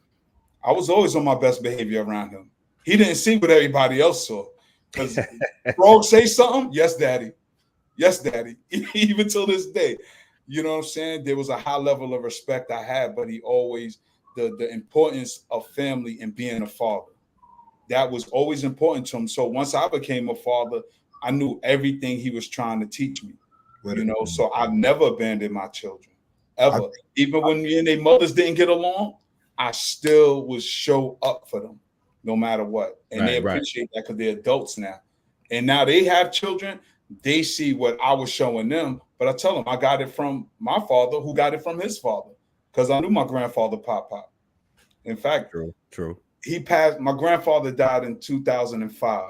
I was always on my best behavior around him. He didn't see what everybody else saw. Because Frog say something, yes, daddy. Yes, daddy. Even till this day, you know what I'm saying? There was a high level of respect I had, but he always, the importance of family and being a father, that was always important to him. So once I became a father, I knew everything he was trying to teach me, so I never abandoned my children, ever. Even when me and their mothers didn't get along, I still would show up for them no matter what. And they appreciate that because they're adults now. And now they have children. They see what I was showing them, but I tell them I got it from my father, who got it from his father, because I knew my grandfather Pop. In fact, true. He passed. My grandfather died in 2005,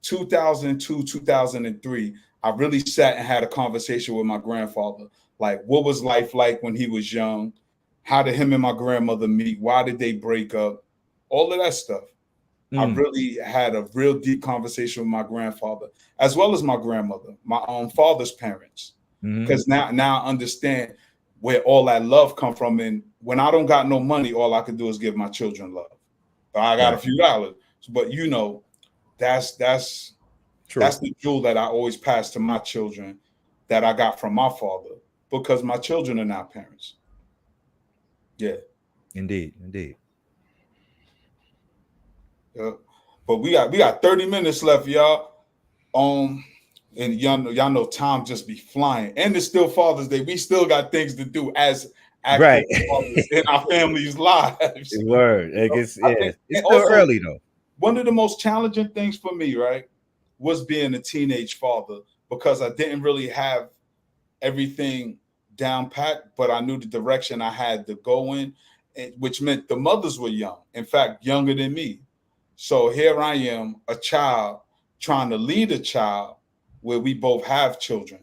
2002, 2003. I really sat and had a conversation with my grandfather, like what was life like when he was young? How did him and my grandmother meet? Why did they break up? All of that stuff. I really had a real deep conversation with my grandfather, as well as my grandmother, my own father's parents. Because now I understand where all that love come from. And when I don't got no money, all I can do is give my children love. I got a few dollars, but that's True. That's the jewel that I always pass to my children that I got from my father, because my children are now parents. Yeah. Indeed. Yeah. But we got 30 minutes left, y'all. And y'all know time just be flying. And it's still Father's Day. We still got things to do as active Right. fathers in our families' lives. Word. It's And still also, early though. one of the most challenging things for me, right, was being a teenage father, because I didn't really have everything down pat, but I knew the direction I had to go in, which meant the mothers were young. In fact, younger than me. So here I am, a child, trying to lead a child where we both have children.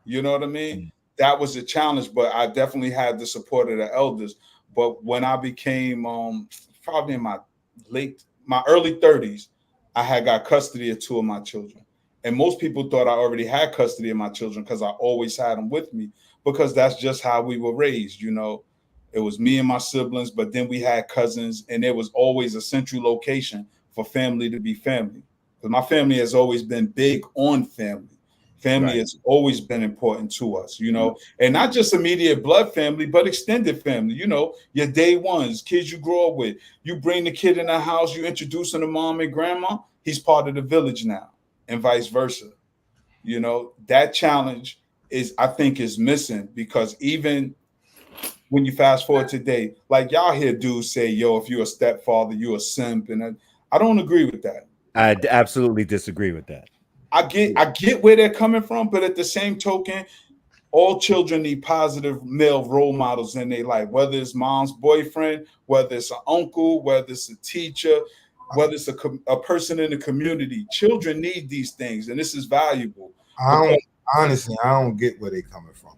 You know what I mean? Mm. That was a challenge, but I definitely had the support of the elders. But when I became probably in my early 30s, I had got custody of two of my children. And most people thought I already had custody of my children because I always had them with me, because that's just how we were raised, you know. It was me and my siblings, but then we had cousins, and there was always a central location for family to be family. Because my family has always been big on family. Family Right. has always been important to us, you know, and not just immediate blood family, but extended family, you know, your day ones, kids you grow up with. You bring the kid in the house, you introduce him to mom and grandma, he's part of the village now, and vice versa. You know, that challenge I think, is missing, because even when you fast forward today, like y'all hear dudes say, yo, if you're a stepfather, you're a simp. And I don't agree with that. I absolutely disagree with that. I get where they're coming from, but at the same token, all children need positive male role models in their life, whether it's mom's boyfriend, whether it's an uncle, whether it's a teacher, whether it's a person in the community. Children need these things, and this is valuable. Honestly, I don't get where they're coming from.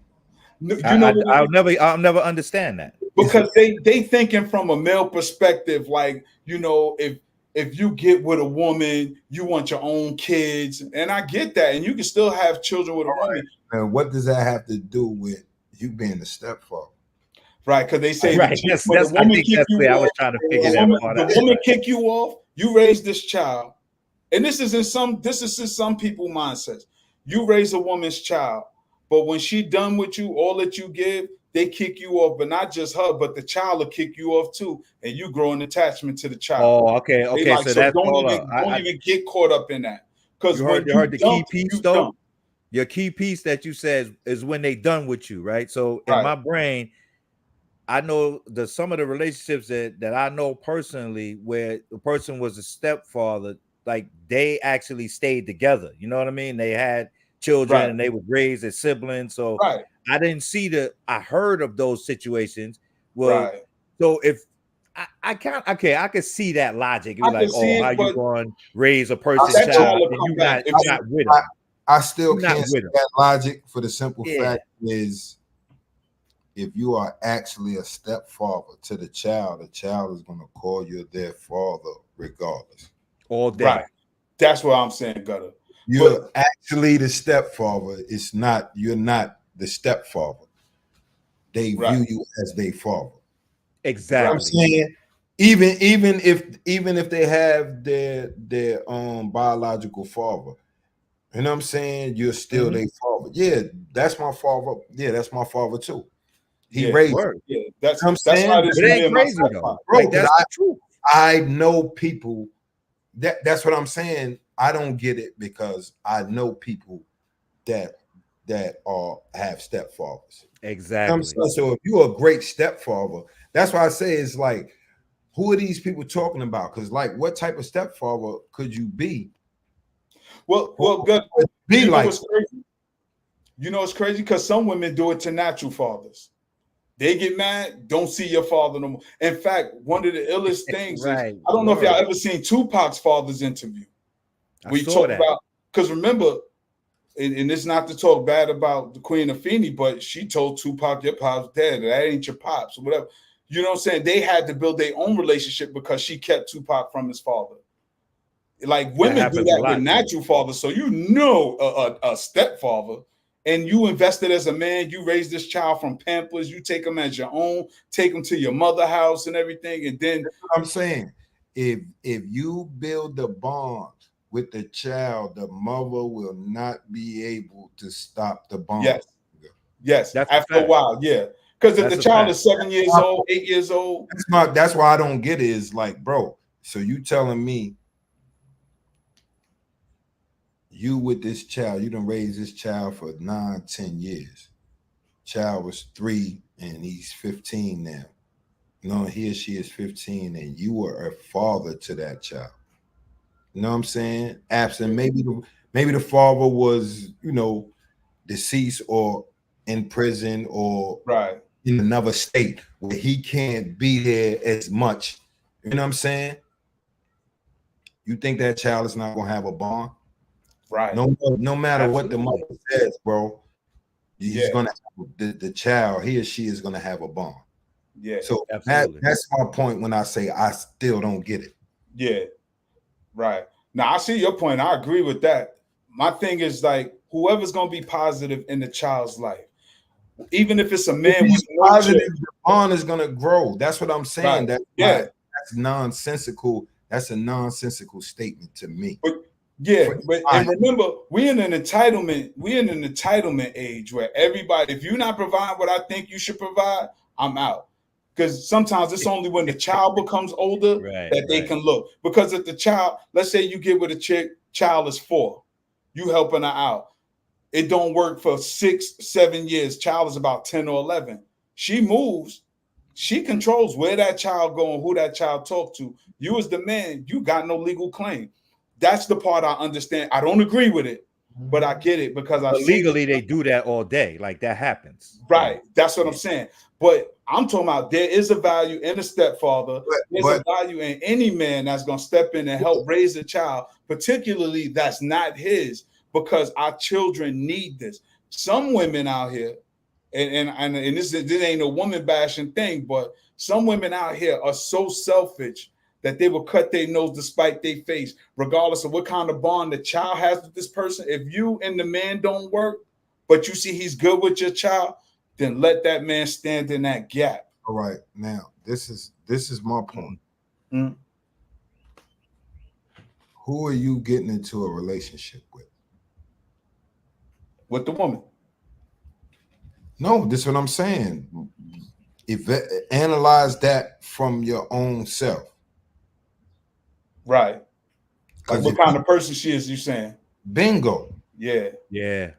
You know, I'll never understand that, because they thinking from a male perspective, like, you know, if you get with a woman, you want your own kids, and I get that, and you can still have children with a woman. Now, what does that have to do with you being the stepfather? Right, because they say right? when the woman kick you I was off, trying to figure that part out. the woman kick you off, you raise this child, and this is in some people mindsets. You raise a woman's child, but when she done with you, all that you give, they kick you off. But not just her, but the child will kick you off too, and you grow an attachment to the child. Oh, okay. Like, So so that's don't even get caught up in that, because you when heard the dump, key piece you though. dump. Your key piece that you said is when they done with you, right? So in Right. my brain, I know some of the relationships that I know personally where the person was a stepfather, like they actually stayed together. You know what I mean? They had children Right. and they were raised as siblings. So Right. I didn't see I heard of those situations. Well, Right. so if I can't, okay, I could see that logic. You're I like, can see oh, it, how you but going to raise a person's that child child will and come you're back. not with them. I still You're not can't see with 'em. that logic, for the simple Yeah. fact is, if you are actually a stepfather to the child is going to call you their father regardless. All day. Right. That's what I'm saying, Gutter. You're actually the stepfather. You're not the stepfather. They view you as their father. Exactly. You know what I'm saying, even if they have their biological father, you know what I'm saying, you're still their father. Yeah, that's my father. Yeah, that's my father too. He raised me. Yeah, that's You know what I'm that's saying? how it is It with me ain't and my crazy though. stepfather. Bro, Like that's the truth. I know people that's what I'm saying. I don't get it, because I know people that have stepfathers. You know what I'm Exactly. saying? So if you're a great stepfather, that's why I say it's like, who are these people talking about? Because like, what type of stepfather could you be? Well, good. Be You know like, what's crazy? You know what's crazy? Because some women do it to natural fathers. They get mad, don't see your father no more. In fact, one of the illest things is, I don't know if y'all ever seen Tupac's father's interview. We talk about, because remember, and it's not to talk bad about the Queen of Feeney, but she told Tupac, your pop's dead. That ain't your pops or whatever. You know what I'm saying? They had to build their own relationship because she kept Tupac from his father. Like, women do that with natural fathers. So you know a stepfather, and you invested as a man, you raised this child from Pampers, you take him as your own, take him to your mother house and everything. And then that's what I'm saying. If you build the bond with the child, the mother will not be able to stop the bond. Yes. Yes. That's a After a fact. while, yeah. Because if That's the a child fact. is 7 years old, 8 years old, That's why I don't get it. Is like, bro, so you telling me you with this child, you done raised this child for 9, 10 years. Child was 3 and he's 15 now. You know, he or she is 15, and you were a father to that child. You know what I'm saying? Absent, maybe the father was, you know, deceased or in prison or right, in another state where he can't be there as much. You know what I'm saying? You think that child is not gonna have a bond? right. No matter what the Absolutely. mother says, bro, he's Yeah, gonna have the child, he or she is gonna have a bond. yeah, So Absolutely. that's my point when I say I still don't get it. yeah, right. Now I see your point. I agree with that. My thing is like whoever's gonna be positive in the child's life, even if it's a If man with he's no positive, children, the bond is gonna grow. That's what I'm saying. right? That's Yeah, that's nonsensical. That's a nonsensical statement to me. but yeah, For- but and remember, we in an entitlement age where everybody, if you're not providing what I think you should provide, I'm out. Because sometimes it's only when the child becomes older Right, that they right. can look. Because if the child, let's say you get with a chick, child is 4, you helping her out. It don't work for 6, 7 years. Child is about 10 or 11. She moves. She controls where that child go and who that child talk to. You as the man, you got no legal claim. That's the part I understand. I don't agree with it, but I get it because I've But seen legally, they do that all day. Like that happens. right. That's what Yeah. I'm saying. But I'm talking about there is a value in a stepfather. There's a but value in any man that's going to step in and help raise a child, particularly that's not his, because our children need this. Some women out here, and this ain't a woman bashing thing, but some women out here are so selfish that they will cut their nose despite their face, regardless of what kind of bond the child has with this person. If you and the man don't work, but you see he's good with your child, then let that man stand in that gap. all right, now this is my point. Mm. Who are you getting into a relationship with? With the woman. No, this is what I'm saying. Analyze that from your own self. Right. Like Because what kind of person she is, you saying? bingo. Yeah. Yeah.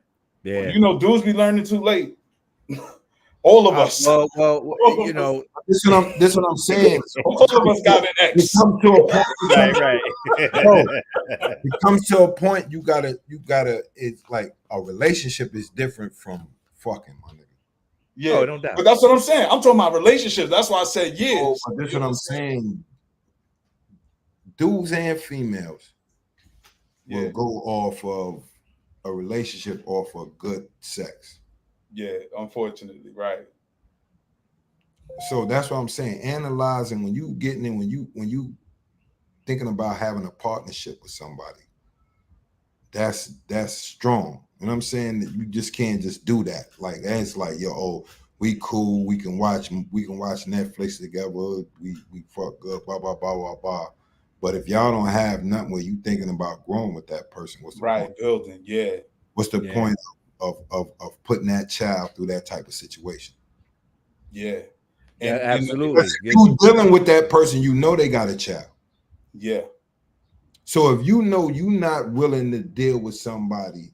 Yeah. Well, you know, dudes be learning too late. All of us. Well, All you of know, This is what I'm saying. All of us got an It ex. comes to a point. right. Bro, it comes to a point you gotta. It's like a relationship is different from fucking, my nigga. Yeah. Oh, no doubt. But that's what I'm saying. I'm talking about relationships. That's why I said years. Oh, but this is what I'm saying. Dudes and females will Yeah. go off of a relationship off of good sex. Yeah. Unfortunately. Right. So that's what I'm saying. Analyzing when you getting in, when you thinking about having a partnership with somebody, that's strong. You know what I'm saying? That you just can't just do that. Like that's like, yo, oh, we cool, we can watch Netflix together, we fuck good, blah blah blah blah blah. But if y'all don't have nothing where you thinking about growing with that person, what's the Right. point? Building. Yeah. What's the Yeah. point of putting that child through that type of situation? Yeah. Yeah, And absolutely. You dealing with that person, you know they got a child. yeah. So if you know you're not willing to deal with somebody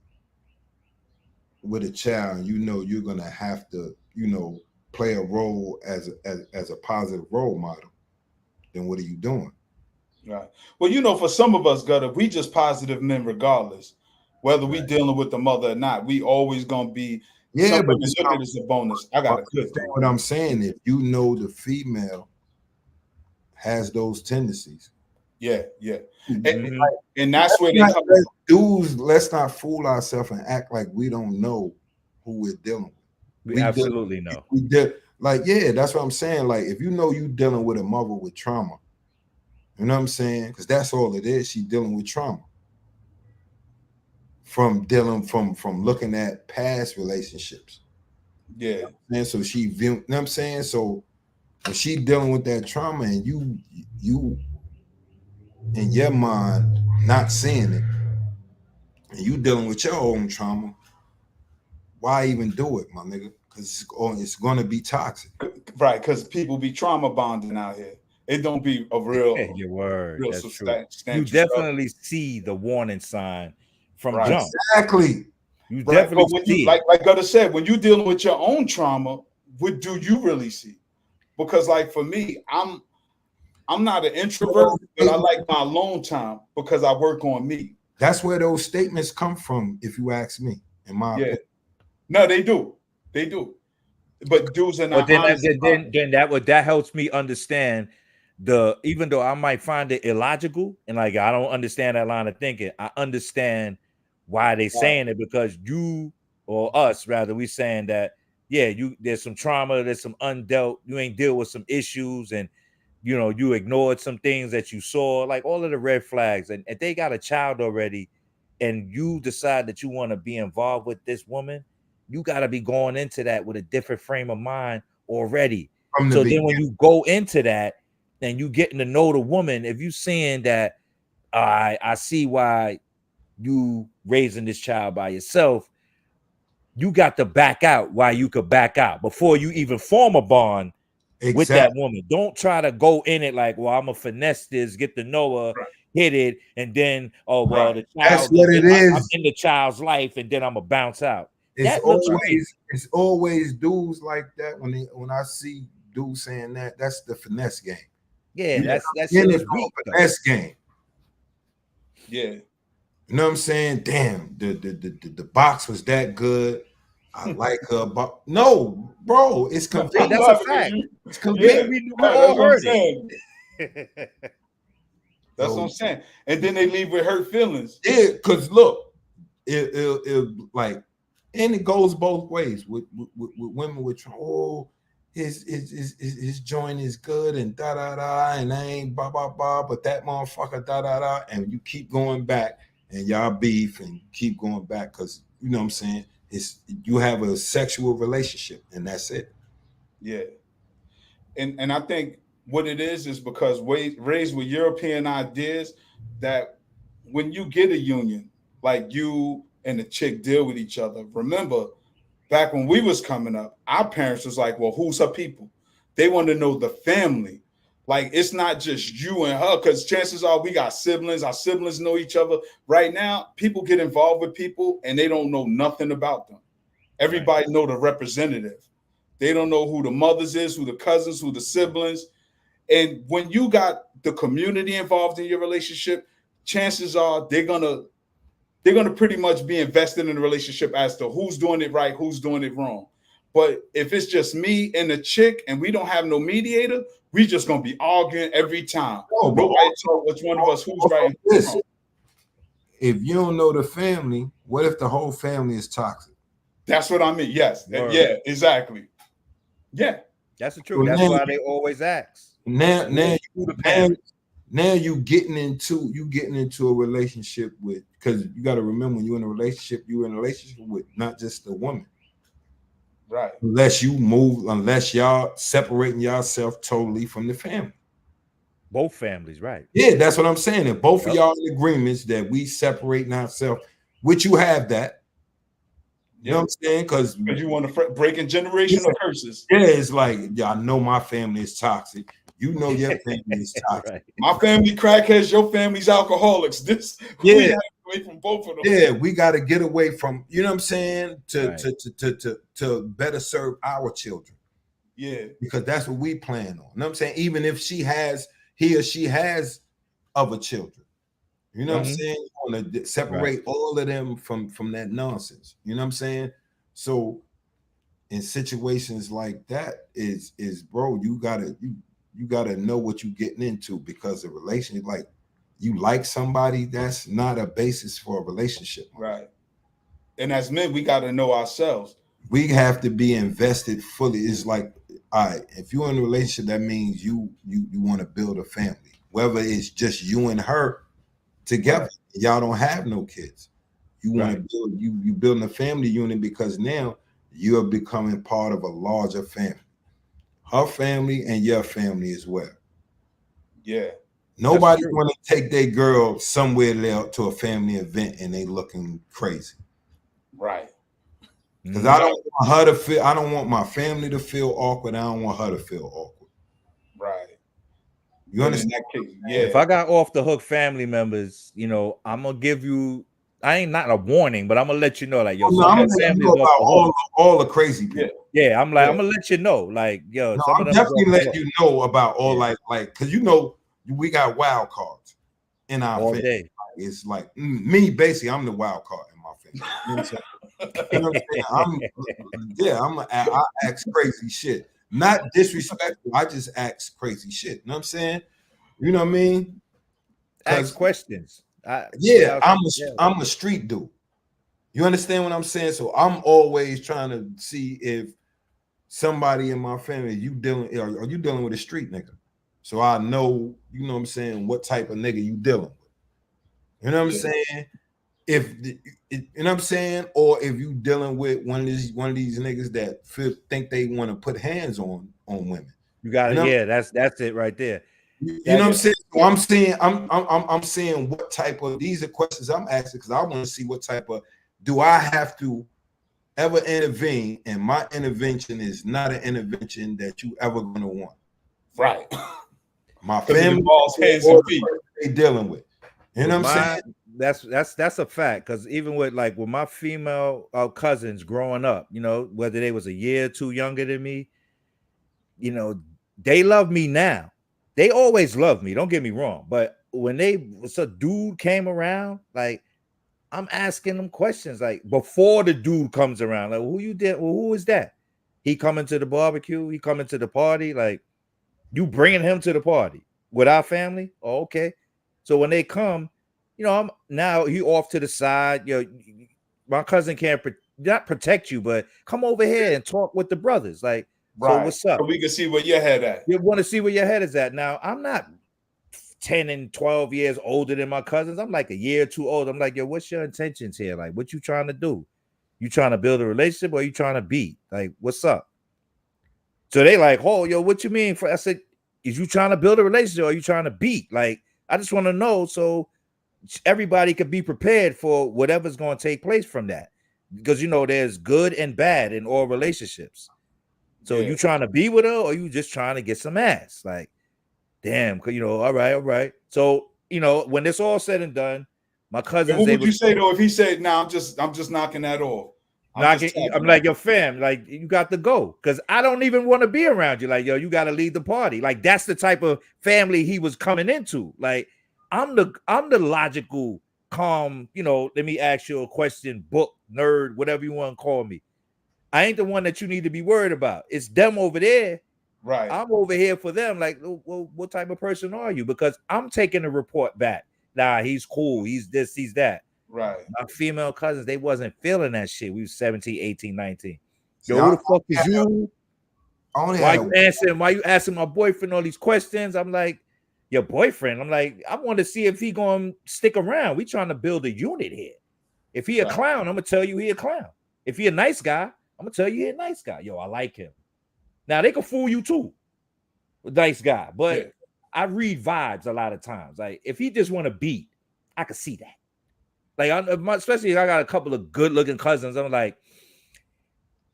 with a child, you know you're gonna have to, you know, play a role as a positive role model, then what are you doing? Right. Well, you know, for some of us, Gutter, we just positive men regardless. Whether we dealing with the mother or not, we always gonna be. Yeah, Some but women look at it as a bonus. I got a good thing. what I'm saying, if you know the female has those tendencies, Yeah, yeah. Mhm. And that's where they come from. dudes, let's not fool ourselves and act like we don't know who we're dealing with. We absolutely know. Like, yeah, that's what I'm saying. Like, if you know you dealing with a mother with trauma, you know what I'm saying? Because that's all it is. She's dealing with trauma. From looking at past relationships. Yeah. And so she, you know what I'm saying? So when she dealing with that trauma and you in your mind not seeing it, and you dealing with your own trauma, why even do it, my nigga? Because it's going to be toxic. Right, because people be trauma bonding out here. It don't be a real, Your word, real that's true. substantial You stuff. definitely see the warning sign from Right. jump. Exactly. You Right, definitely but when see you it. like Gutter said, when you're dealing with your own trauma, what do you really see? Because like for me, I'm not an introvert, but I like my alone time because I work on me. That's where those statements come from, if you ask me, in my opinion. No, they do. They do. But dudes are But not honest about it. then that helps me understand even though I might find it illogical and like I don't understand that line of thinking, I understand why they saying it, because you, or us rather, we saying that there's some trauma, there's some undealt, you ain't deal with some issues, and you ignored some things that you saw, like all of the red flags, and if they got a child already and you decide that you want to be involved with this woman, you got to be going into that with a different frame of mind already. From the So then beginning. when you go into that and you getting to know the woman, if you seeing that, I see why you raising this child by yourself, you got to back out while you could back out before you even form a bond with that woman. Don't try to go in it like, well, I'm gonna finesse this, get to know her, hit it, and then the That's child, what it I'm is. in the child's life, and then I'm gonna bounce out. It's That looks crazy. always dudes like that. When I see dudes saying that, that's the finesse game. Yeah, that's weak, finesse game. Yeah. You know what I'm saying? Damn, the box was that good. I like her, but no, bro, it's convenient. That's a fact. It's convenient. We all heard it. That's what I'm saying. And then they leave with hurt feelings. Yeah, because look, it like, and it goes both ways with women with his joint is good and da da da, and I ain't ba ba ba, but that motherfucker da da da, and you keep going back and y'all beef and keep going back because you know what I'm saying, you have a sexual relationship and that's it. Yeah. And I think what it is because raised with European ideas that when you get a union, like you and the chick deal with each other. Remember, back when we was coming up, our parents was like, well, who's her people? They want to know the family. Like, it's not just you and her, because chances are we got siblings. Our siblings know each other. Right now, people get involved with people and they don't know nothing about them. Everybody know the representative. They don't know who the mothers is, who the cousins, who the siblings. And when you got the community involved in your relationship, chances are they're gonna pretty much be invested in the relationship as to who's doing it right, who's doing it wrong. But if it's just me and the chick and we don't have no mediator, we just gonna be arguing every time. Nobody told which one of us who's right and who's wrong. If you don't know the family, what if the whole family is toxic? That's what I mean. Yes. Word. Yeah, exactly. Yeah. That's the truth. That's why they always ask. Now you getting into a relationship with, because you got to remember, when you're in a relationship with not just a woman. Right. Unless y'all separating yourself totally from the family. Both families, right? Yeah, that's what I'm saying. If both of y'all in agreements that we separating ourselves, which you have that. You know what I'm saying? Because you want to breaking generational curses. Yeah, it's like, I know my family is toxic. You know your family is toxic. Right. My family crackheads, your family's alcoholics. We have to away from both of them. Yeah, we got to get away from, you know what I'm saying, to better serve our children. Yeah. Because that's what we plan on. You know what I'm saying? Even if he or she has other children. You know what I'm saying? You want to separate all of them from that nonsense. You know what I'm saying? So in situations like that is bro, you gotta know what you're getting into, because a relationship, like, you like somebody, that's not a basis for a relationship. Right. And as men, we got to know ourselves. We have to be invested fully. It's like, all right, if you're in a relationship, that means you want to build a family, whether it's just you and her together. Right. Y'all don't have no kids. You want to build, you building a family unit, because now you're becoming part of a larger family. Her family and your family as well. Yeah. Nobody want to take their girl somewhere there to a family event and they looking crazy. Right. Because I don't want her to feel. I don't want my family to feel awkward. I don't want her to feel awkward. Right. You understand? In that case, yeah. If I got off the hook family members, you know, I'm gonna give you. I ain't not a warning, but I'm gonna let you know, like, yo, I'm gonna let you know about all the crazy people. Yeah, I'm like, I'm gonna let you know, like, yo, no, I'm definitely letting you know about all like, because you know, we got wild cards in our all family. Day. It's like me, basically, I'm the wild card in my family. You know what I'm saying? I ask crazy shit, not disrespectful. I just ask crazy shit. You know what I'm saying? You know what I mean? Ask questions. I'm a street dude. You understand what I'm saying? So I'm always trying to see if somebody in my family, are you dealing with a street nigga? So I know, you know what I'm saying, what type of nigga you dealing with. You know what I'm saying? You know what I'm saying, or if you dealing with one of these niggas that think they want to put hands on women. You got it. You know? That's it right there. You know what I'm saying? So I'm saying what type of, these are questions I'm asking because I want to see what type of, do I have to ever intervene, and my intervention is not an intervention that you ever gonna want. Right. My family involves hands and feet they dealing with. You know what I'm saying? That's a fact, because even with my female cousins growing up, you know, whether they was a year or two younger than me, you know, they love me now. They always loved me, don't get me wrong, but when a dude came around, like, I'm asking them questions, like, before the dude comes around, like, who you did? Well, who is that? He coming to the barbecue? He coming to the party? Like, you bringing him to the party with our family? Oh, okay. So when they come, you know, he off to the side. You know, my cousin can't not protect you, but come over here and talk with the brothers. Like, so what's up? So we can see where your head at. You want to see where your head is at. Now, I'm not 10 and 12 years older than my cousins. I'm like a year or two old. I'm like, yo, what's your intentions here? Like, what you trying to do? You trying to build a relationship, or you trying to beat? Like, what's up? So they like, oh, yo, what you mean? I said, is you trying to build a relationship, or are you trying to beat? Like, I just want to know so everybody could be prepared for whatever's going to take place from that. Because, you know, there's good and bad in all relationships. So you trying to be with her, or you just trying to get some ass? Like, damn, you know, all right. So, you know, when it's all said and done, my cousins. What would you say though if he said, "No, I'm just knocking that off"? I'm like, your fam, like, you got to go, because I don't even want to be around you. Like, yo, you got to lead the party. Like, that's the type of family he was coming into. Like, I'm the logical, calm, you know, let me ask you a question, book nerd, whatever you want to call me. I ain't the one that you need to be worried about. It's them over there. Right. I'm over here for them. Like, well, what type of person are you? Because I'm taking the report back. Nah, he's cool. He's this, he's that. Right. My female cousins, they wasn't feeling that shit. We was 17, 18, 19. Yo, who the fuck is you? Why you asking my boyfriend all these questions? I'm like, your boyfriend? I'm like, I want to see if he gonna stick around. We trying to build a unit here. If he a clown, I'm gonna tell you he a clown. If he a nice guy, I'm gonna tell you he a nice guy. Yo, I like him. Now they can fool you too, nice guy, but I read vibes a lot of times. Like, if he just want to beat, I can see that. Like, especially if I got a couple of good-looking cousins, I'm like,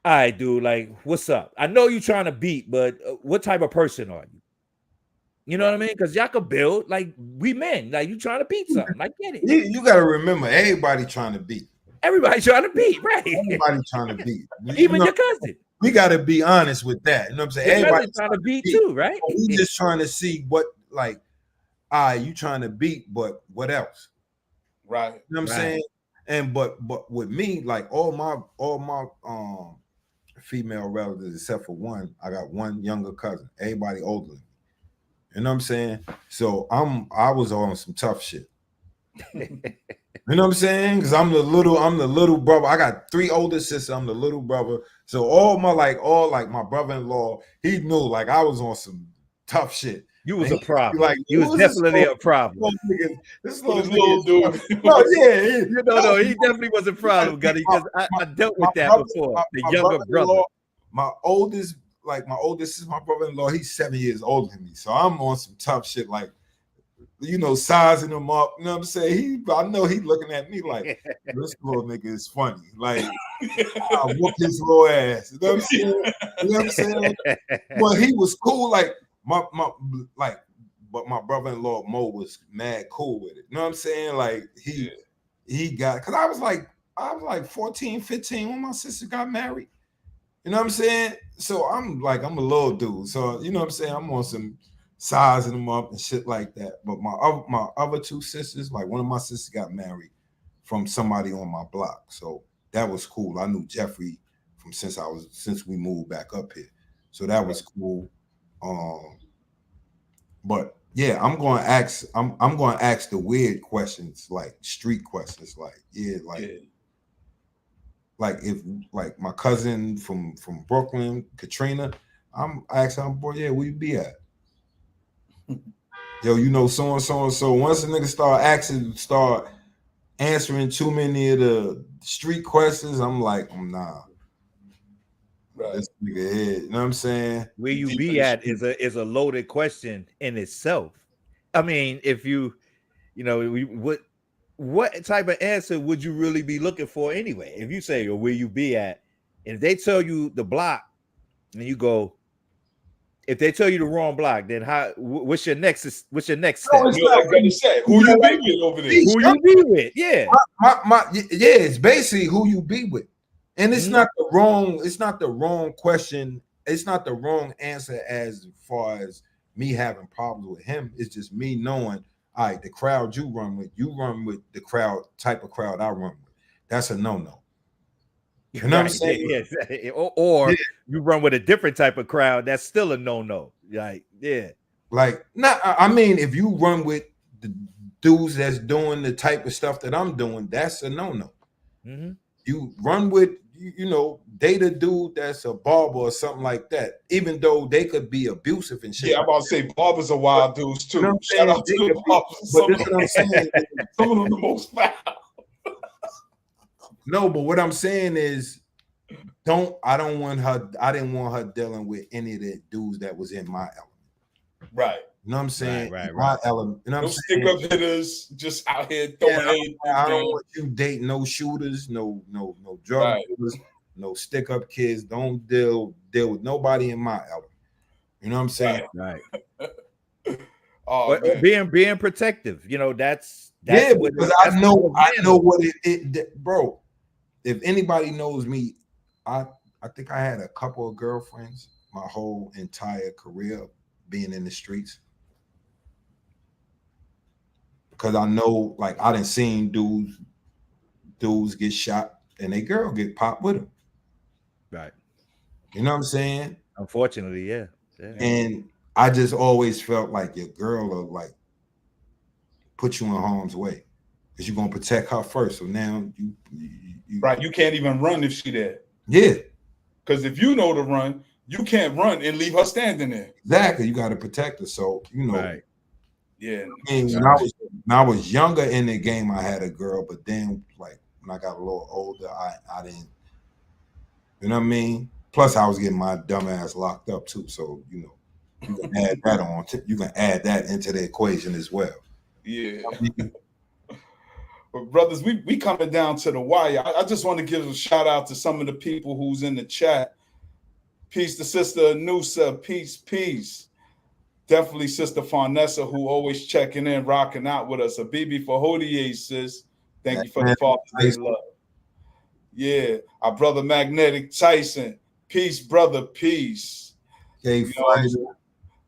all right, dude, like, what's up? I know you trying to beat, but what type of person are you? You know what I mean? Because y'all could build, like, we men. Like, you trying to beat something. I get it. You got to remember, everybody trying to beat. Everybody trying to beat, right? Everybody trying to beat. Even your cousin. We got to be honest with that. You know what I'm saying? Everybody trying to beat too, right? We just trying to see what, like, you trying to beat, but what else? Right. You know what I'm saying? And but with me, like, all my female relatives except for one, I got one younger cousin. Everybody older than me. You know what I'm saying? So I was on some tough shit. You know what I'm saying? Because I'm the little brother. I got 3 older sisters. I'm the little brother. So all my brother-in-law, he knew, like, I was on some tough shit. You was a problem. Like, you was definitely a problem. This little dude. No, yeah. No, he definitely was a problem, Gutty, because I dealt with that before. The younger brother. My oldest is my brother-in-law. He's 7 years older than me. So I'm on some tough shit, like you know, sizing him up. You know what I'm saying? I know he looking at me like, this little nigga is funny. Like, I whoop his little ass. You know what I'm saying? You know what I'm saying? But he was cool. Like but my brother-in-law Mo was mad cool with it. You know what I'm saying? Like he got, because I was like 14, 15 when my sister got married. You know what I'm saying? So I'm a little dude. So you know what I'm saying? I'm on some sizing them up and shit like that. But my other two sisters, like one of my sisters got married from somebody on my block. So that was cool. I knew Jeffrey from since we moved back up here. So that was cool. But yeah, I'm going to ask the weird questions, like street questions, like like if like my cousin from Brooklyn, Katrina, I'm asking her, boy, yeah, where you be at? Yo, you know, so and so and so. Once a nigga start answering too many of the street questions, I'm like, nah. Right. This nigga head, you know what I'm saying? Where you be at is a loaded question in itself. I mean, if you know, what type of answer would you really be looking for anyway? If you say, or where you be at, and if they tell you the block, and you go, if they tell you the wrong block, then what's your next step? No, it's not what you say. Who you be with over there? Who you be with? Yeah. It's basically who you be with. And it's not the wrong question. It's not the wrong answer as far as me having problems with him. It's just me knowing, all right, the crowd you run with the type of crowd I run with. That's a no-no. You know what I'm saying? Yeah. Or you run with a different type of crowd, that's still a no-no. Like, yeah. Like, I mean, if you run with the dudes that's doing the type of stuff that I'm doing, that's a no-no. Mm-hmm. You run with, you know, date a dude that's a barber or something like that, even though they could be abusive and shit. Yeah, I'm about to say barbers are wild dudes too. You know, shout out to the barbers. But this is what I'm saying. Some of them the most foul. No, but what I'm saying is, I didn't want her dealing with any of the dudes that was in my element. Right. You know what I'm saying? Right. My element. You know what I'm saying? Stick up hitters just out here throwing anything. I don't want you dating no shooters, no drug dealers, no stick up kids. Don't deal with nobody in my element. You know what I'm saying? Right. But being protective, you know, that's because I know what it bro. If anybody knows me, I think I had a couple of girlfriends my whole entire career being in the streets. Because I know, like, I done seen dudes get shot and they girl get popped with them. Right. You know what I'm saying? Unfortunately, yeah. And I just always felt like your girl will, like, put you in harm's way because you're gonna protect her first. So now you right, you can't even run if she there. Yeah. Because if you know to run, you can't run and leave her standing there. Exactly. You got to protect her. So, you know. Right. Yeah. And when I was younger in the game, I had a girl, but then, like, when I got a little older, I didn't. You know what I mean? Plus, I was getting my dumb ass locked up too. So, you know, you can add that on. You can add that into the equation as well. Yeah. But brothers, we coming down to the wire. I just want to give a shout out to some of the people who's in the chat. Peace to Sister Anusa. Peace. Definitely Sister Farnessa, who always checking in, rocking out with us. A BB for Hodier, sis. Thank you for the Father's Day love. Yeah. Our brother Magnetic Tyson. Peace, brother. Peace.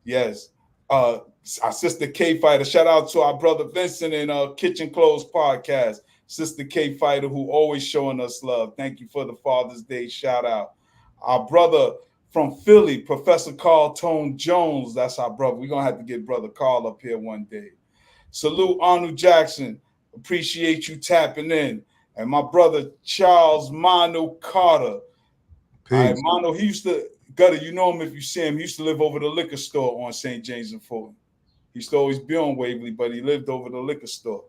Yes. Our sister K Fighter. Shout out to our brother Vincent and Kitchen Clothes Podcast. Sister K Fighter, who always showing us love. Thank you for the Father's Day shout out. Our brother from Philly, Professor Carl Tone Jones. That's our brother. We're gonna have to get brother Carl up here one day. Salute Arnold Jackson. Appreciate you tapping in. And my brother Charles Mano Carter. All right, Mano, he used to Gutter, you know him if you see him. He used to live over the liquor store on St. James and Fulton. He used to always be on Waverly, but he lived over the liquor store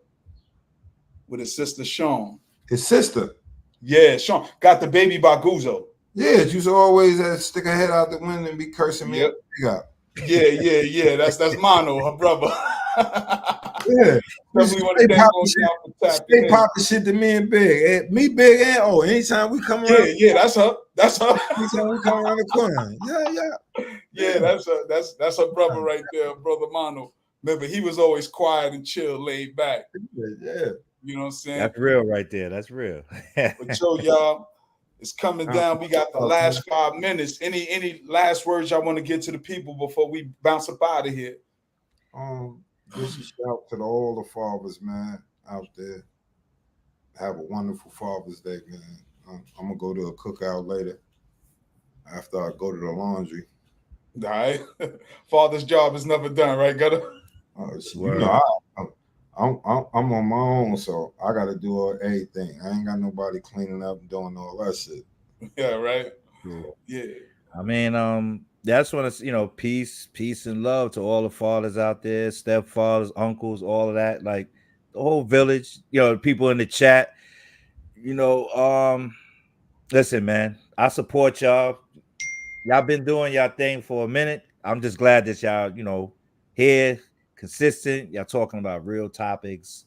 with his sister Sean. His sister? Yeah, Sean. Got the baby by Guzzo. Yeah, she used to always stick her head out the window and be cursing me. Yep. Yeah. That's Mono, her brother. Yeah. Definitely want to thank all y'all for tapping Stay in. popping shit to me and Big. Me, Big, and anytime we come around. Yeah, that's her. That's her. Anytime we come around the corner. Yeah, that's her brother right there, brother Mono. Remember, he was always quiet and chill, laid back. Yeah. You know what I'm saying? That's real right there. That's real. But yo, y'all, it's coming down. We got the last 5 minutes. Any last words y'all want to get to the people before we bounce up out of here? Just a shout to all the fathers, man, out there. Have a wonderful Father's Day, man. I'm gonna go to a cookout later after I go to the laundry. All right. Father's job is never done, right? You know, I'm on my own, so I got to do everything. I ain't got nobody cleaning up and doing all that shit. Yeah, right. Yeah. I mean, that's when it's peace and love to all the fathers out there, stepfathers, uncles, all of that, like the whole village. People in the chat. Listen, man, I support y'all. Y'all been doing y'all thing for a minute. I'm just glad that y'all, here, consistent. Y'all talking about real topics,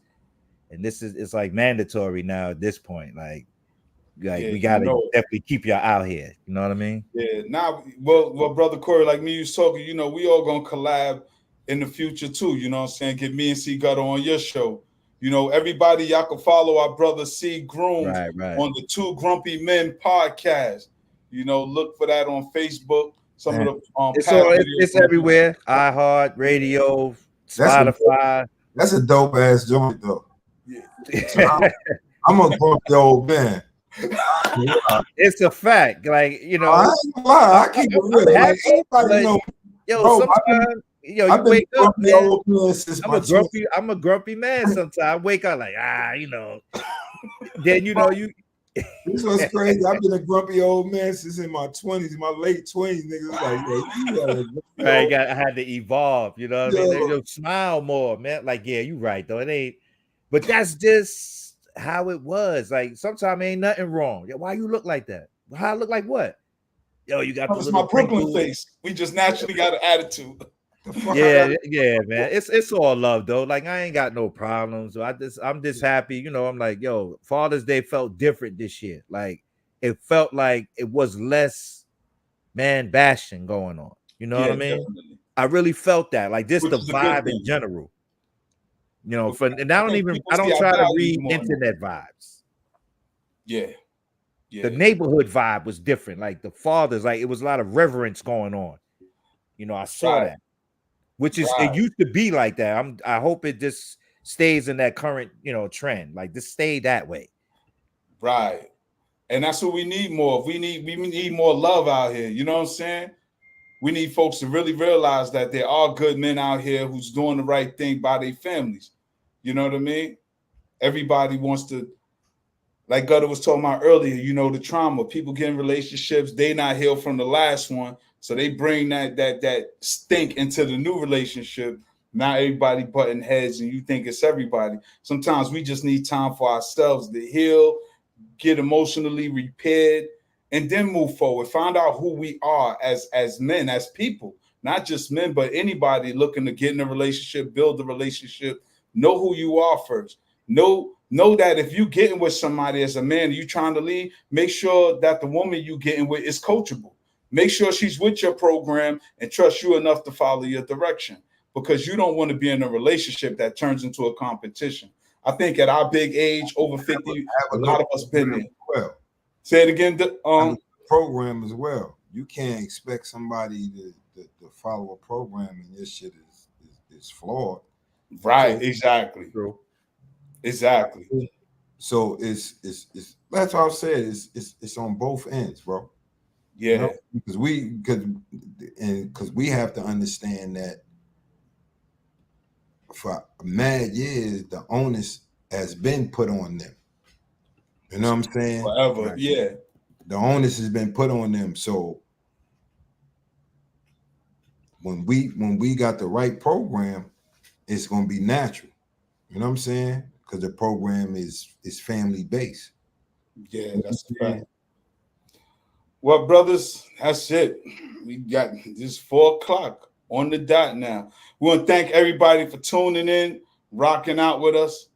and it's like mandatory now at this point. Like we gotta definitely keep y'all out here. You know what I mean? Yeah. Now, well, brother Corey, like me, you talking. We all gonna collab in the future too. You know what I'm saying? Get me and C Gutter on your show. Everybody, y'all can follow our brother C Grooms on the Two Grumpy Men podcast. Look for that on Facebook. Some of the it's everywhere. iHeart Radio, Spotify. That's a dope ass joint though. Yeah. So I'm a grumpy old man. It's a fact. Like, I ain't gonna lie. I keep it real. Like, everybody know. Sometimes you wake up, man. I'm a grumpy man. Sometimes I wake up like, Then you. This was crazy. I've been a grumpy old man since in my 20s, my late 20s. Niggas like, I had to evolve. You know what I mean? They smile more, man. Like, yeah, you right though. It ain't, but that's just how it was. Like, sometimes ain't nothing wrong. Why you look like that? How I look like what? Yo, you got the little my Brooklyn face. We just naturally got an attitude. Yeah, man. It's all love though. Like, I ain't got no problems. I'm just happy. I'm like, yo, Father's Day felt different this year. Like, it felt like it was less man bashing going on. You know what I mean? Definitely. I really felt that. Like, this the vibe in general. And I don't try to read internet vibes. Yeah. The neighborhood vibe was different. Like, the fathers, like, it was a lot of reverence going on. I saw that. Which is it used to be like that. I hope it just stays in that current, trend. Like, this stay that way. Right. And that's what we need more. We need more love out here. You know what I'm saying? We need folks to really realize that there are good men out here who's doing the right thing by their families. You know what I mean? Everybody wants to, like Gutter was talking about earlier, the trauma. People get in relationships, they not healed from the last one. So they bring that stink into the new relationship. Now everybody butting heads and you think it's everybody. Sometimes we just need time for ourselves to heal, get emotionally repaired, and then move forward. Find out who we are as men, as people, not just men, but anybody looking to get in a relationship, build a relationship. Know who you are first. Know that if you getting with somebody as a man, you trying to leave, make sure that the woman you getting with is coachable. Make sure she's with your program and trust you enough to follow your direction, because you don't want to be in a relationship that turns into a competition. I think at our big age, over 50, a lot of us been there. Well, say it again. Program as well. You can't expect somebody to follow a program and this shit is flawed. Right. So, exactly. True. Exactly. So it's that's what I said. It's on both ends, bro. Yeah. Because we have to understand that for mad years the onus has been put on them. You know what I'm saying? Forever. Right. Yeah. The onus has been put on them. So when we got the right program, it's gonna be natural. You know what I'm saying? Because the program is family based. Yeah, that's the fact. Well, brothers, that's it. We got this 4 o'clock. on the dot now. We want to thank everybody for tuning in, rocking out with us.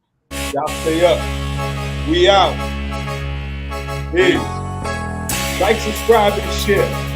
Y'all stay up. We out. Peace. Like, subscribe, and share.